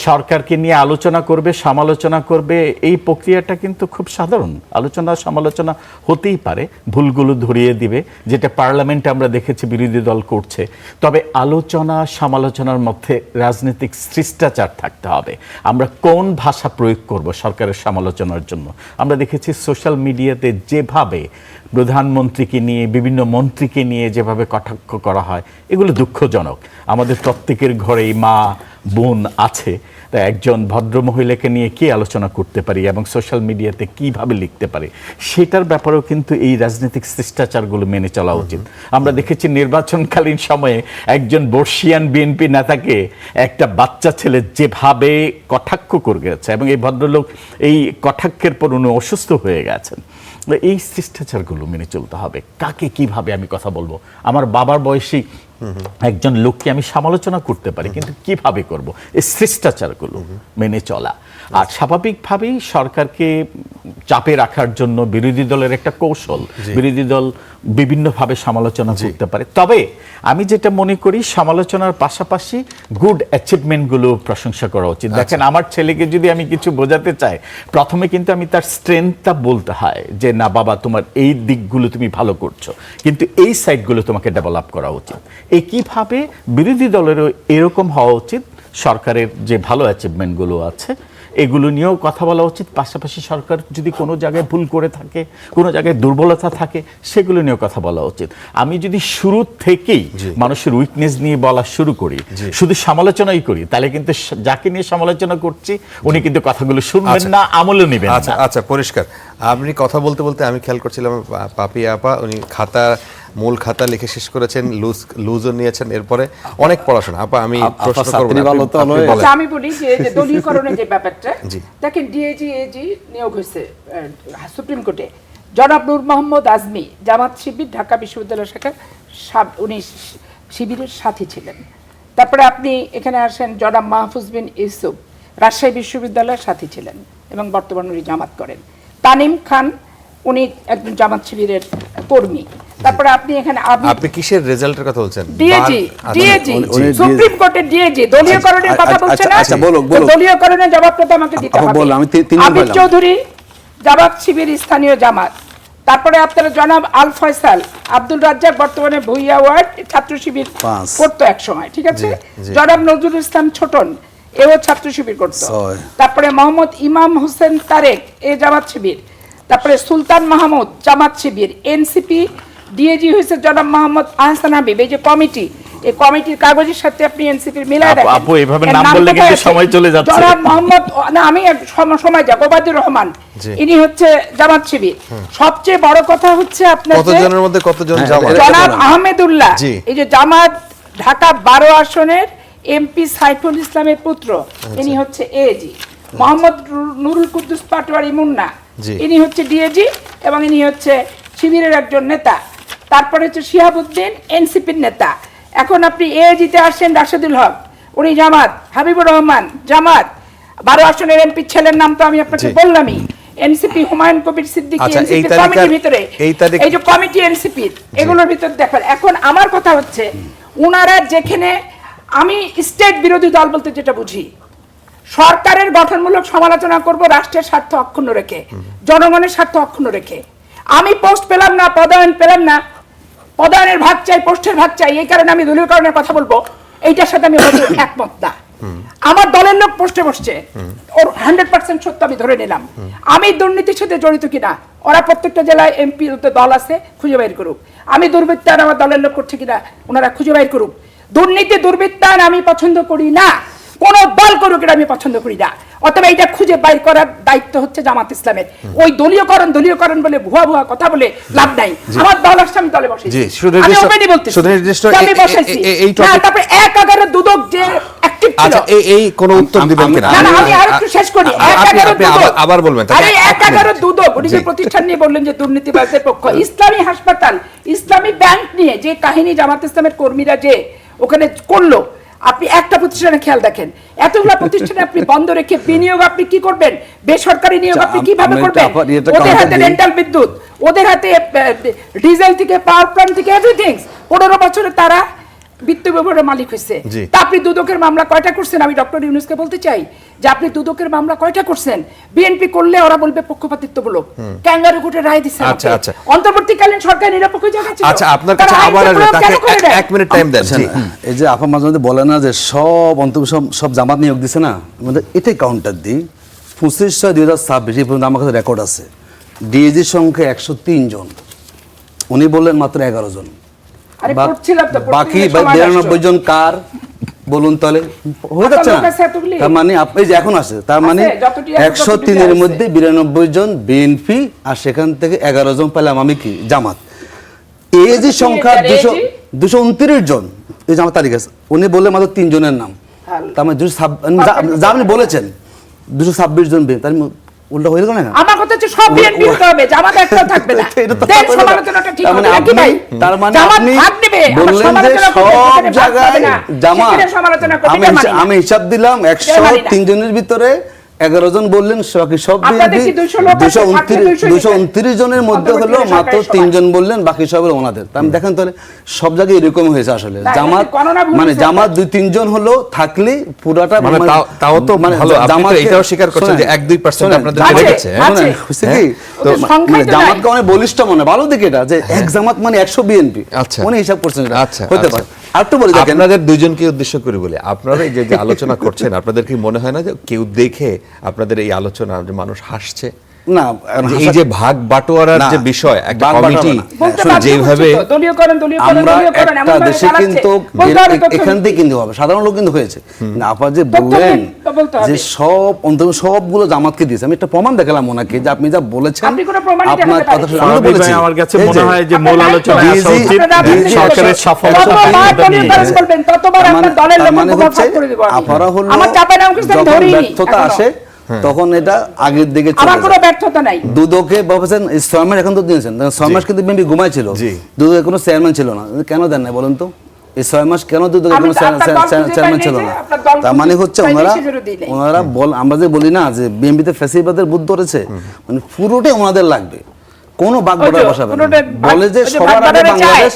সরকারকে নিয়ে আলোচনা করবে, সমালোচনা করবে, এই প্রক্রিয়াটা কিন্তু খুব সাধারণ। আলোচনা সমালোচনা হতেই পারে, ভুলগুলো ধরিয়ে দিবে, যেটা পার্লামেন্টে আমরা দেখেছি বিরোধী দল করছে। তবে আলোচনা সমালোচনার মধ্যে রাজনৈতিক শিষ্টাচার থাকতে হবে। আমরা কোন ভাষা প্রয়োগ করব সরকারের সমালোচনার জন্য? আমরা দেখেছি সোশ্যাল মিডিয়াতে যেভাবে প্রধানমন্ত্রীকে নিয়ে, বিভিন্ন মন্ত্রীকে নিয়ে যেভাবে কটাক্ষ করা হয়, এগুলো দুঃখজনক। আমাদের প্রত্যেকের ঘরেই মা বোন আছে, তা একজন ভদ্র মহিলাকে নিয়ে কি আলোচনা করতে পারি এবং সোশ্যাল মিডিয়াতে কিভাবে লিখতে পারি, সেটার ব্যাপারেও কিন্তু এই রাজনৈতিক শিষ্টাচারগুলো মেনে চলা উচিত। আমরা দেখেছি নির্বাচনকালীন সময়ে একজন বর্ষিয়ান বিএনপি নেতাকে একটা বাচ্চা ছেলে যেভাবে কটাক্ষ করে গেছে, এবং এই ভদ্রলোক এই কটাক্ষের পর উনি অসুস্থ হয়ে গেছেন। এই শিষ্টাচারগুলো মেনে চলতে হবে। কাকে কিভাবে আমি কথা বলবো? আমার বাবার বয়সী একজন লোককে আমি সমালোচনা করতে পারি, কিন্তু কিভাবে করব? এই শিষ্টাচারগুলো মেনে চলা। আর স্বাভাবিকভাবেই সরকারকে চাপে রাখার জন্য বিরোধী দলের একটা কৌশল, বিরোধী দল বিভিন্নভাবে সমালোচনা করতে পারে। তবে আমি যেটা মনে করি, সমালোচনার পাশাপাশি গুড অ্যাচিভমেন্টগুলো প্রশংসা করা উচিত। দেখেন, আমার ছেলেকে যদি আমি কিছু বোঝাতে চাই, প্রথমে কিন্তু আমি তার স্ট্রেংথটা বলতে হয়, যে না বাবা, তোমার এই দিকগুলো তুমি ভালো করছো, কিন্তু এই সাইডগুলো তোমাকে ডেভেলপ করা উচিত। একইভাবে বিরোধী দলেরও এরকম হওয়া উচিত। সরকারের যে ভালো অ্যাচিভমেন্টগুলো আছে এগুলো নিয়েও কথা বলা উচিত। পাশাপাশি সরকার যদি কোনো জায়গায় ভুল করে থাকে, কোনো জায়গায় দুর্বলতা থাকে, সেগুলো নিয়েও কথা বলা উচিত। আমি যদি শুরু থেকেই মানুষের উইকনেস নিয়ে বলা শুরু করি, শুধু সমালোচনাই করি, তাহলে কিন্তু যাকে নিয়ে সমালোচনা করছি উনি কিন্তু কথাগুলো শুনবেন না, আমলও নেবেন না। আচ্ছা, পরিষ্কার। আপনি কথা বলতে বলতে আমি খেয়াল করছিলাম, পাপি আপা উনি মূল খাতা লিখে শেষ করেছেন, লুজও নিয়েছেন, এরপরে অনেক পড়াশোনা। আপা আমি প্রশ্ন করব না। আচ্ছা, আমি বলি যে দলীয়করণের যে ব্যাপারটা, দেখেন ডিএজি এজি নিয়োগ হয়েছে সুপ্রিম কোর্টে। জনাব নূর মোহাম্মদ আজমি, জামাত শিবির, ঢাকা বিশ্ববিদ্যালয় শাখার, উনি শিবিরের সাথী ছিলেন। তারপরে আপনি এখানে আসেন, জনাব মাহফুজ বিন ইউসুফ, রাজশাহী বিশ্ববিদ্যালয়ের সাথী ছিলেন এবং বর্তমানে উনি জামাত করেন। তানিম খান, উনি একজন জামাত শিবিরের কর্মী। তারপরে আপনি এখানে আপনি কিসের রেজাল্টের কথা বলছেন? ডিএজি সুপ্রিম কোর্টের ডিএজি দলীয়করণের কথা বলছেন না? দলীয়করণের জবাবটা তো আমাকে দিতে হবে। আবিদ চৌধুরী, জামাত শিবির স্থানীয় জামাত, তারপরে আপনারা জনাব আল ফয়সাল আব্দুল রাজ্জাক বর্তমানে ভুইয়া ওয়ার্ড ছাত্র শিবির 5 করতো এক সময়, ঠিক আছে। জি। জনাব নজরুল ইসলাম ছোটন এও ছাত্র শিবির করতো। 6 তারপরে মোহাম্মদ ইমাম হোসেন তারেক এ জামাত শিবির। তারপরে সুলতান মাহমুদ জামাত শিবির। এনসিপি ডিএজি হয়েছে জনাব মোহাম্মদ আহসান হাবিব। এই যে কমিটি, এই কমিটির কাগজের সাথে আপনি এনসিপির মিলাই আপু, দেখেন। আপু, এভাবে এর নাম নাম বললে কোথায় কিন্তু আছে? সময় চলে যাচ্ছে। জনাব মোহাম্মদ, না আমি সময় যাব, ওবায়দুর রহমান, জি। ইনি হচ্ছে জামাত শিবির। সবচেয়ে বড় কথা হচ্ছে আপনার যে কতজনের মধ্যে কতজন হ্যাঁ, জামাত? জনাব আহমেদুল্লাহ, জি। এই যে জামাত ঢাকা 12 আসনের এমপি সাইফুল ইসলামের পুত্র, ইনি হচ্ছে এজি। মোহাম্মদ নুরুল কুদ্দুস পাটোয়ারি মুন্না, জি। ইনি হচ্ছে ডিএজি এবং ইনি হচ্ছে শিবিরের একজন নেতা। তারপরে হচ্ছে শিহাবুদ্দিন এনসিপির নেতা। এখন আপনি এজিতে আসছেন রাশেদুল হক, উনি জামাত। হাবিবুর রহমান জামাত, 12 আসনের এমপি ছেলের নাম তো আমি আপনাকে জি। বললামই। এনসিপি হুমায়ুন কবির সিদ্দিকী আচ্ছা, এই এনসিপি তালিকার- কমিটির ভিতরে, এই তালিকা- এই যে কমিটি এনসিপির এগুলোর ভিতর দেখেন। এখন আমার কথা হচ্ছে ওনারা যেখানে, আমি স্টেট বিরোধী দল বলতে যেটা বুঝি, সরকারের গঠনমূলক সমালোচনা করব রাষ্ট্রের স্বার্থ অক্ষুণ্ণ রেখে, জনগণের স্বার্থ অক্ষুণ্ণ রেখে। আমি পোস্ট পেলাম না, পদায়ন পেলাম না, পদায়নের ভাগ চাই, পোস্টের ভাগ চাই, এই কারণে আমি দলীয়করণের কথা বলবো, এইটার সাথে আমি হয়তো একমত না। আমার দলের লোক পোস্টে বসছে, ওর 100% সত্য আমি ধরে নিলাম। আমি দুর্নীতির সাথে জড়িত কিনা, ওরা প্রত্যেকটা জেলায় এমপি দল আছে, খুঁজে বের করুক। আমি দুর্বৃত্তায়ন আমার দলের লোক করছে কিনা ওনারা খুঁজে বের করুক। দুর্নীতি দুর্বৃত্তায়ন আমি পছন্দ করি না, কোন দল করুক এটা আমি পছন্দ করি না। অথবা এটা খুঁজে বাইর করার দায়িত্ব হচ্ছে জামাত ইসলামের। ওই দলীয়করণ বলে ভুয়া ভুয়া কথা বলে লাভ নাই। আমার দল আসছে, আমি দলে বসেছি। জি, আমি সুনির্দিষ্ট- ওপেনই বলতেছি। সুনির্দিষ্ট তো আমি এই- বসেছি। এই topic- হ্যাঁ, তারপরে 1/11 দুদক যে অ্যাক্টিভ ছিল। আচ্ছা, এই কোন উত্তর দিবেন কিনা? না, না, আমি আর একটু শেষ করি। আপনি 1/11 দুদক। আবার বলবেন, তাকে আরে 1/11 দুদক, উনি যে জি। প্রতিষ্ঠান নিয়ে বললেন যে দুর্নীতিবাজদের পক্ষ, ইসলামী হাসপাতাল, ইসলামী ব্যাংক নিয়ে যে কাহিনী জামাত ইসলামের কর্মীরা যে ওখানে করলো, আপনি একটা প্রতিষ্ঠানে খেয়াল দেখেন, এতগুলা প্রতিষ্ঠানে আপনি বন্ধ রেখে বিনিয়োগ আপনি কি করবেন? বেসরকারি নিয়োগ আপনি কিভাবে আমি করবেন? এটা ওদের counter হাতে দিই। রেন্টাল বিদ্যুৎ, ওদের হাতে ডিজেল থেকে পাওয়ার প্ল্যান্ট থেকে এভরিথিং। 15 বছরে তারা বিত্ত বিভাগের মালিক হয়েছে। জি। তা আপনি দুদকের মামলা কয়টা করছেন? আমি ডক্টর ইউনূসকে বলতে চাই যে আপনি দুদকের মামলা কয়টা করছেন? বিএনপি করলে ওরা বলবে পক্ষপাতিত্বমূলক, ক্যাঙ্গারু কোর্টে রায় দিচ্ছে। আচ্ছা, আচ্ছা। অন্তর্বর্তীকালীন সরকার নিরপেক্ষ জায়গা ছিল। আচ্ছা, আপনার তারা কাছে আইনটা আবার আসবে, প্রয়োগ তাকে কেন করে দেয়? 1 মিনিট টাইম দেন। জি। এই যে আপা মাঝে মধ্যে বলে না যে সব জামাত নিয়োগ দিছে না, আমাদের এটাই কাউন্টার দিই। 25/6/2026 এই পর্যন্ত আমার কাছে রেকর্ড আছে। ডিএজির সংখ্যা 103 জন, উনি বললেন মাত্র 11 জন। আরে বা- পড়ছিলাম তো, বাকি পড়তে সময় 92 জন কার বলুন তাহলে? হয়ে যাচ্ছে না? আপনার কাছে এতগুলি? তার মানে আপনি যে এখন আছে, তার মানে আছে, যতটি আছে, 103 এর ততটুকুই মধ্যে 92 জন বিএনপি, আর সেখান থেকে 11 জন পেলাম আমি কি জামাত। এজি সংখ্যা আর AG? 229 জন, এই যে আমার তালিকা আছে। উনি বললেন মাত্র 3 জনের নাম। ভালো। তার মানে যা আপনি বলেছেন 226 জন বিএনপি, তার উল্টা হয়ে গেল না? আমার কথা হচ্ছে সব বিএনপি হতে হবে, জামাত একটাও থাকবে না। এটা তো দেন হলো না। সমালোচনাটা ঠিক তার মানে হবে নাকি আপনি- ভাই? তার মানে জামাত আপনি ভাগ নেবে, আবার বললেন যে সমালোচনা করবে, সব যেখানে ভাগ জায়গায় পাবে না, জামাত। সেখানে সমালোচনা করবে, এটা মানি না। আমি হিসাব দিলাম এটা মানি না। 103 জনের ভিতরে 11 জন বললেন বাকি সব আপনাদের কি 200 লোক আছে? থাকলে 200 229 জনের মধ্যে হলো অন্তর্বর্তীকালীন মাত্র সরকারের 3 সবাই। জন বললেন, বাকি সব হলো ওনাদের। তার মানে দেখেন তাহলে সব জায়গায় এরকম হয়েছে আসলে। না, জামাত এটা গণনা ভুল মানে হয়েছে। জামাত 2-3 জন হলো থাকলে পুরাটা মানে তাও তো ভালো, আপনি তো জামাতকে- এটাও স্বীকার করছেন যে শোনেন, 1-2% শোনেন, আপনাদের আছে, রেখেছে, হ্যাঁ? আছে। হয়েছে কি? তো ওদের সংখ্যাই তো নাই। জামাতকে অনেক বলিষ্ঠ মনে ভালো দিকে এটা যে এক জামাত মানে 100 বিএনপি। আচ্ছা। উনি হিসাব করছেন এটা। আচ্ছা, হতে আচ্ছা। পারে। আর একটু বলি দেখেন, আপনাদের দুইজনকে উদ্দেশ্য করে বলে, আপনারা এই যে যে আলোচনা করছেন, আপনাদের কি মনে হয় না যে কেউ দেখে আপনাদের এই আলোচনা যে মানুষ হাসছে? না যে এই যে ভাগ বাটোয়ারার না, যে বিষয়, একটা ভাগ কমিটি বাটোয়ারা না। বলতে শুনুন, বাধ্য যেভাবে হচ্ছে তো, দলীয়করণ আমরা দলীয়করণ এমন একটা ভাবে দেশে চালাচ্ছে, কিন্তু বলতে হবে তো এখান থেকে কিন্তু হবে, সাধারণ লোক কিন্তু হয়েছে না। আপা যে তথ্য বললেন দিন, তো বলতে হবে। যে সবগুলো জামাতকে দিয়েছে, আমি একটা প্রমাণ দেখালাম ওনাকে যে আপনি যা বলেছেন আপনি কোনো প্রমাণই আপনার দেখাতে কথা পারেন। আমি ফারাবী বলেছি ভাই, আমার কাছে এই মনে যে, হয় যে মূল আপনার আলোচনায় আসা DG উচিত আপনারা আপনি সরকারের সফলতা যতবার নিয়ে। দলীয়করণ করবেন, ততবার তার আপনার মানে- দলের তার লোক মানে উপর হচ্ছে ভাগ করে দেব আমি। আপনারা হলো আমার চাপে নাম কিছু আমি যখন ধরিনি ব্যর্থতা এখনো। আসে তখন এটা আগের দিকে চলে আমার কোনো যায়। ব্যর্থতা নাই। দুদকে ভাবছেন 6 মাস এখন তো দিয়েছেন, 6 মাস কিন্তু বিএনপি ঘুমাইছিল, জি। দুদকে কোনো চেয়ারম্যান ছিল না, কেন দেন না বলুন তো? এই 6 মাস কেন দুদকে আমি কোনো তো আপনার দল খুঁজে চেয়ারম্যান পাই ছিল নাই না? যে, আপনার দল তার মানে খুঁজে হচ্ছে পাই নাই ওনারা সেজন্য দিই নাই। ওনারা আমরা যে বলি না যে বিএনপিতে ফ্যাসিবাদের বুদ্ধ ধরেছে, মানে পুরোটাই ওনাদের লাগবে, কোনো বাগবাড়া ওই যে, বসাবে না। পুরোটাই বলে যে ওই যে সবার আগে বাগবাড়ারে চায়। বাংলাদেশ,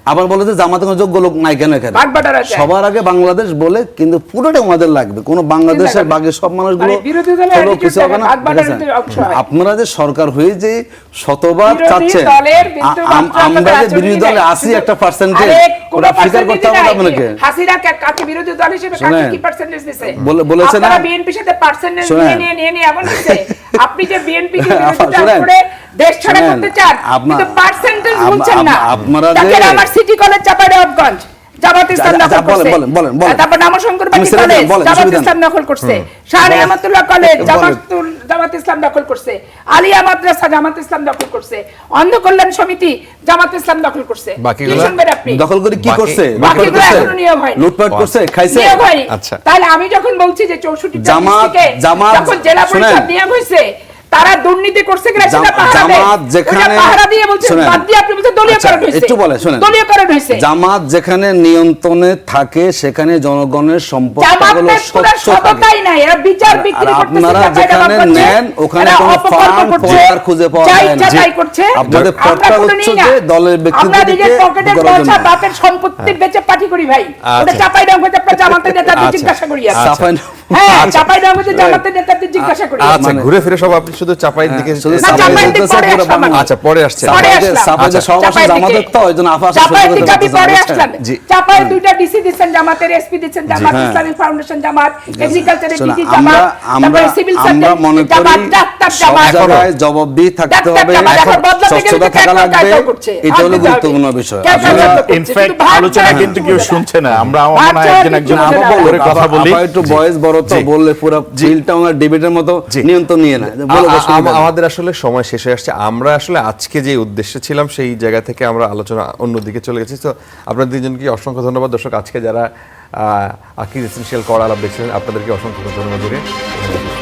আবার বলে যে জামাতে কোনো যোগ্য লোক নাই কেন এখানে। ভাগ-বাঁটারা চায়। সবার আগে বাংলাদেশ বলে, কিন্তু পুরোটা আমাদের লাগবে। কোন বাংলাদেশের বাকি সব মানুষগুলো মানে বিরোধী দলের হলো attitude কিছু হবে না। দেখেন, ভাগ-বাঁটার দেখেছেন? অংশ হয়। আপনারা যে সরকার হয়ে যে শতবার বিরোধী চাচ্ছেন, দলের কিন্তু মাত্রা আমরা যে আপনাদের বিরোধী দলে আচরণই আসি নাই। একটা পার্সেন্টেজ, আরে, কোনো ওটা স্বীকার percentage করতে হবে নাই। আপনাকে। হাসিনা কাকে বিরোধী দল হিসেবে কাকে শোনেন, কি পার্সেন্টেজ দিছে? বলেছে না? আপনারা বিএনপির সাথে পার্সেন্টেজ শোনেন। নিয়ে এমন হচ্ছে। আপনি যে বিএনপি কে বিরোধিতা শোনেন, করে দেশ ছাড়া শোনেন, করতে চান, আপনার- কিন্তু পার্সেন্টেজ আপ- বলছেন না। আপনারা যে- দেখেন আমার সিটি কলেজ চাঁপাইনবাবগঞ্জ জামাত ইসলাম আচ্ছা, দখল করছে। বলেন। তারপর নামশঙ্কর আমি বাড়ি ছেড়ে কলেজ দেন, বলেন, জামাত অসুবিধা ইসলাম নেই। দখল করছে। শাহ নিয়ামতুল্লাহ কলেজ জামাত ইসলাম দখল করছে। আলিয়া মাদ্রাসা জামাত ইসলাম দখল করছে। অন্ধ কল্যাণ সমিতি জামাত ইসলাম দখল করছে। বাকিগুলো? কি শুনবেন আপনি? দখল করে কি বাকি- করছে? বাকিগুলো লুটপাট করছে? এখনো নিয়োগ হয়নি। লুটপাট করছে, খাইছে? নিয়োগ হয়নি। আচ্ছা। তাহলে আমি যখন বলছি যে 64টা জামাত- ডিস্ট্রিক্টে জামাত- যখন জেলা পরিষদ শুনেন। নিয়োগ হয়েছে, তারা দুর্নীতি করছে কিনা সেটা পাহারা দেয়। জামাত যেখানে- ওটা পাহারা দিয়ে বলছে, শুনেন। বাদ দিয়ে আপনি বলছেন দলীয়করণ হয়েছে। একটু বলে, শুনেন। দলীয়করণ হয়েছে। জামাত যেখানে নিয়ন্ত্রণে থাকে, সেখানে জনগণের সম্পদগুলো জামাতের কোনো স্বচ্ছ থাকে। সততাই নাই। এরা বিচার আর বিক্রি করতেছে, আপনারা চাঁদাবাজি যেখানে করছে। নেন, ওখানে এরা কোনো অপকর্ম ফান্ড করছে, ফন্ডার খুঁজে পাওয়া যা যায় না। ইচ্ছা তাই করছে। আপনাদের আমরা পথটা কোনো হচ্ছে নিই না। যে দলের আমরা ব্যক্তিদেরকে নিজের পকেটের করার পয়সা, জন্য। বাপের সম্পত্তি বেচে পার্টি করি ভাই। ওটা আচ্ছা। চাঁপাইনবাবগঞ্জে আপনার জামাতের নেতাদের আচ্ছা। জিজ্ঞাসা করি আমি। চাঁপাই- চাঁপাইনবাবগঞ্জে জামাতের নেতাদের জিজ্ঞাসা করি। আচ্ছা, ঘুরে ফিরে সব আপনি শুধু চাপাইয়ের দিকে শুধু না, চাপাই চাপাইয়ের দিকে বলতেছে পরে পুরো আসলাম আমি। আচ্ছা, পরে আসছেন। পরে চাপাই যে- আসলাম। চাপাই যে আচ্ছা, সহবাসী চাপাইয়ের দিকে। জামাতের তো, ওই জন্য আফাস চাপাইয়ের করতে দিকে আমি পারতেছেন, পরে বুঝছেন? আসলাম। জি। চাপাইয়ের দুইটা ডিসি দিচ্ছেন, জামাতের এসপি দিচ্ছেন, জামাত হ্যাঁ। ইসলামিক ফাউন্ডেশন জামাত, এগ্রিকালচারের শোনো, ডিজি জামাত, তারপরে সিভিল আমরা মনে সার্জন জামাত, করি ডাক্তার সব জামাত। জায়গায় জবাবদিহি থাকতে ডাক্তার হবে, জামাত এখন বদলাতে গেলে স্বচ্ছতা তো থাকা ক্যান্সার লাগবে, কাজ করছে। এটা হলো ভাগ দিতে হবে। গুরুত্বপূর্ণ বিষয়। ক্যান্সার আসলে- কাজ করছে। ইনফ্যাক্ট কিন্তু ভাগ আলোচনা ছাড়া কিন্তু কিছু কেউ বোঝে না। শুনছে না। আমরা ভাগ মনে হয় ছাড়া একজন কিছু একজন বোঝে না। করে কথা বলি। আপা একটু বয়স বড় তো, জি। বললে পুরো ফিলটা ওনার ডিবেটের মতো জি। নিয়ন্ত্রণ নিয়ে নেয়। বলে বসে বলে। আমাদের আসলে সময় শেষ হয়ে আসছে। আমরা আসলে আজকে যে উদ্দেশ্যে ছিলাম সেই জায়গা থেকে আমরা আলোচনা অন্যদিকে চলে গেছি। তো আপনাদের দুজনকে অসংখ্য ধন্যবাদ। দর্শক, আজকে যারা আকিজ এসেনশিয়াল কর আলাপ দেখছিলেন, আপনাদেরকে অসংখ্য ধন্যবাদ।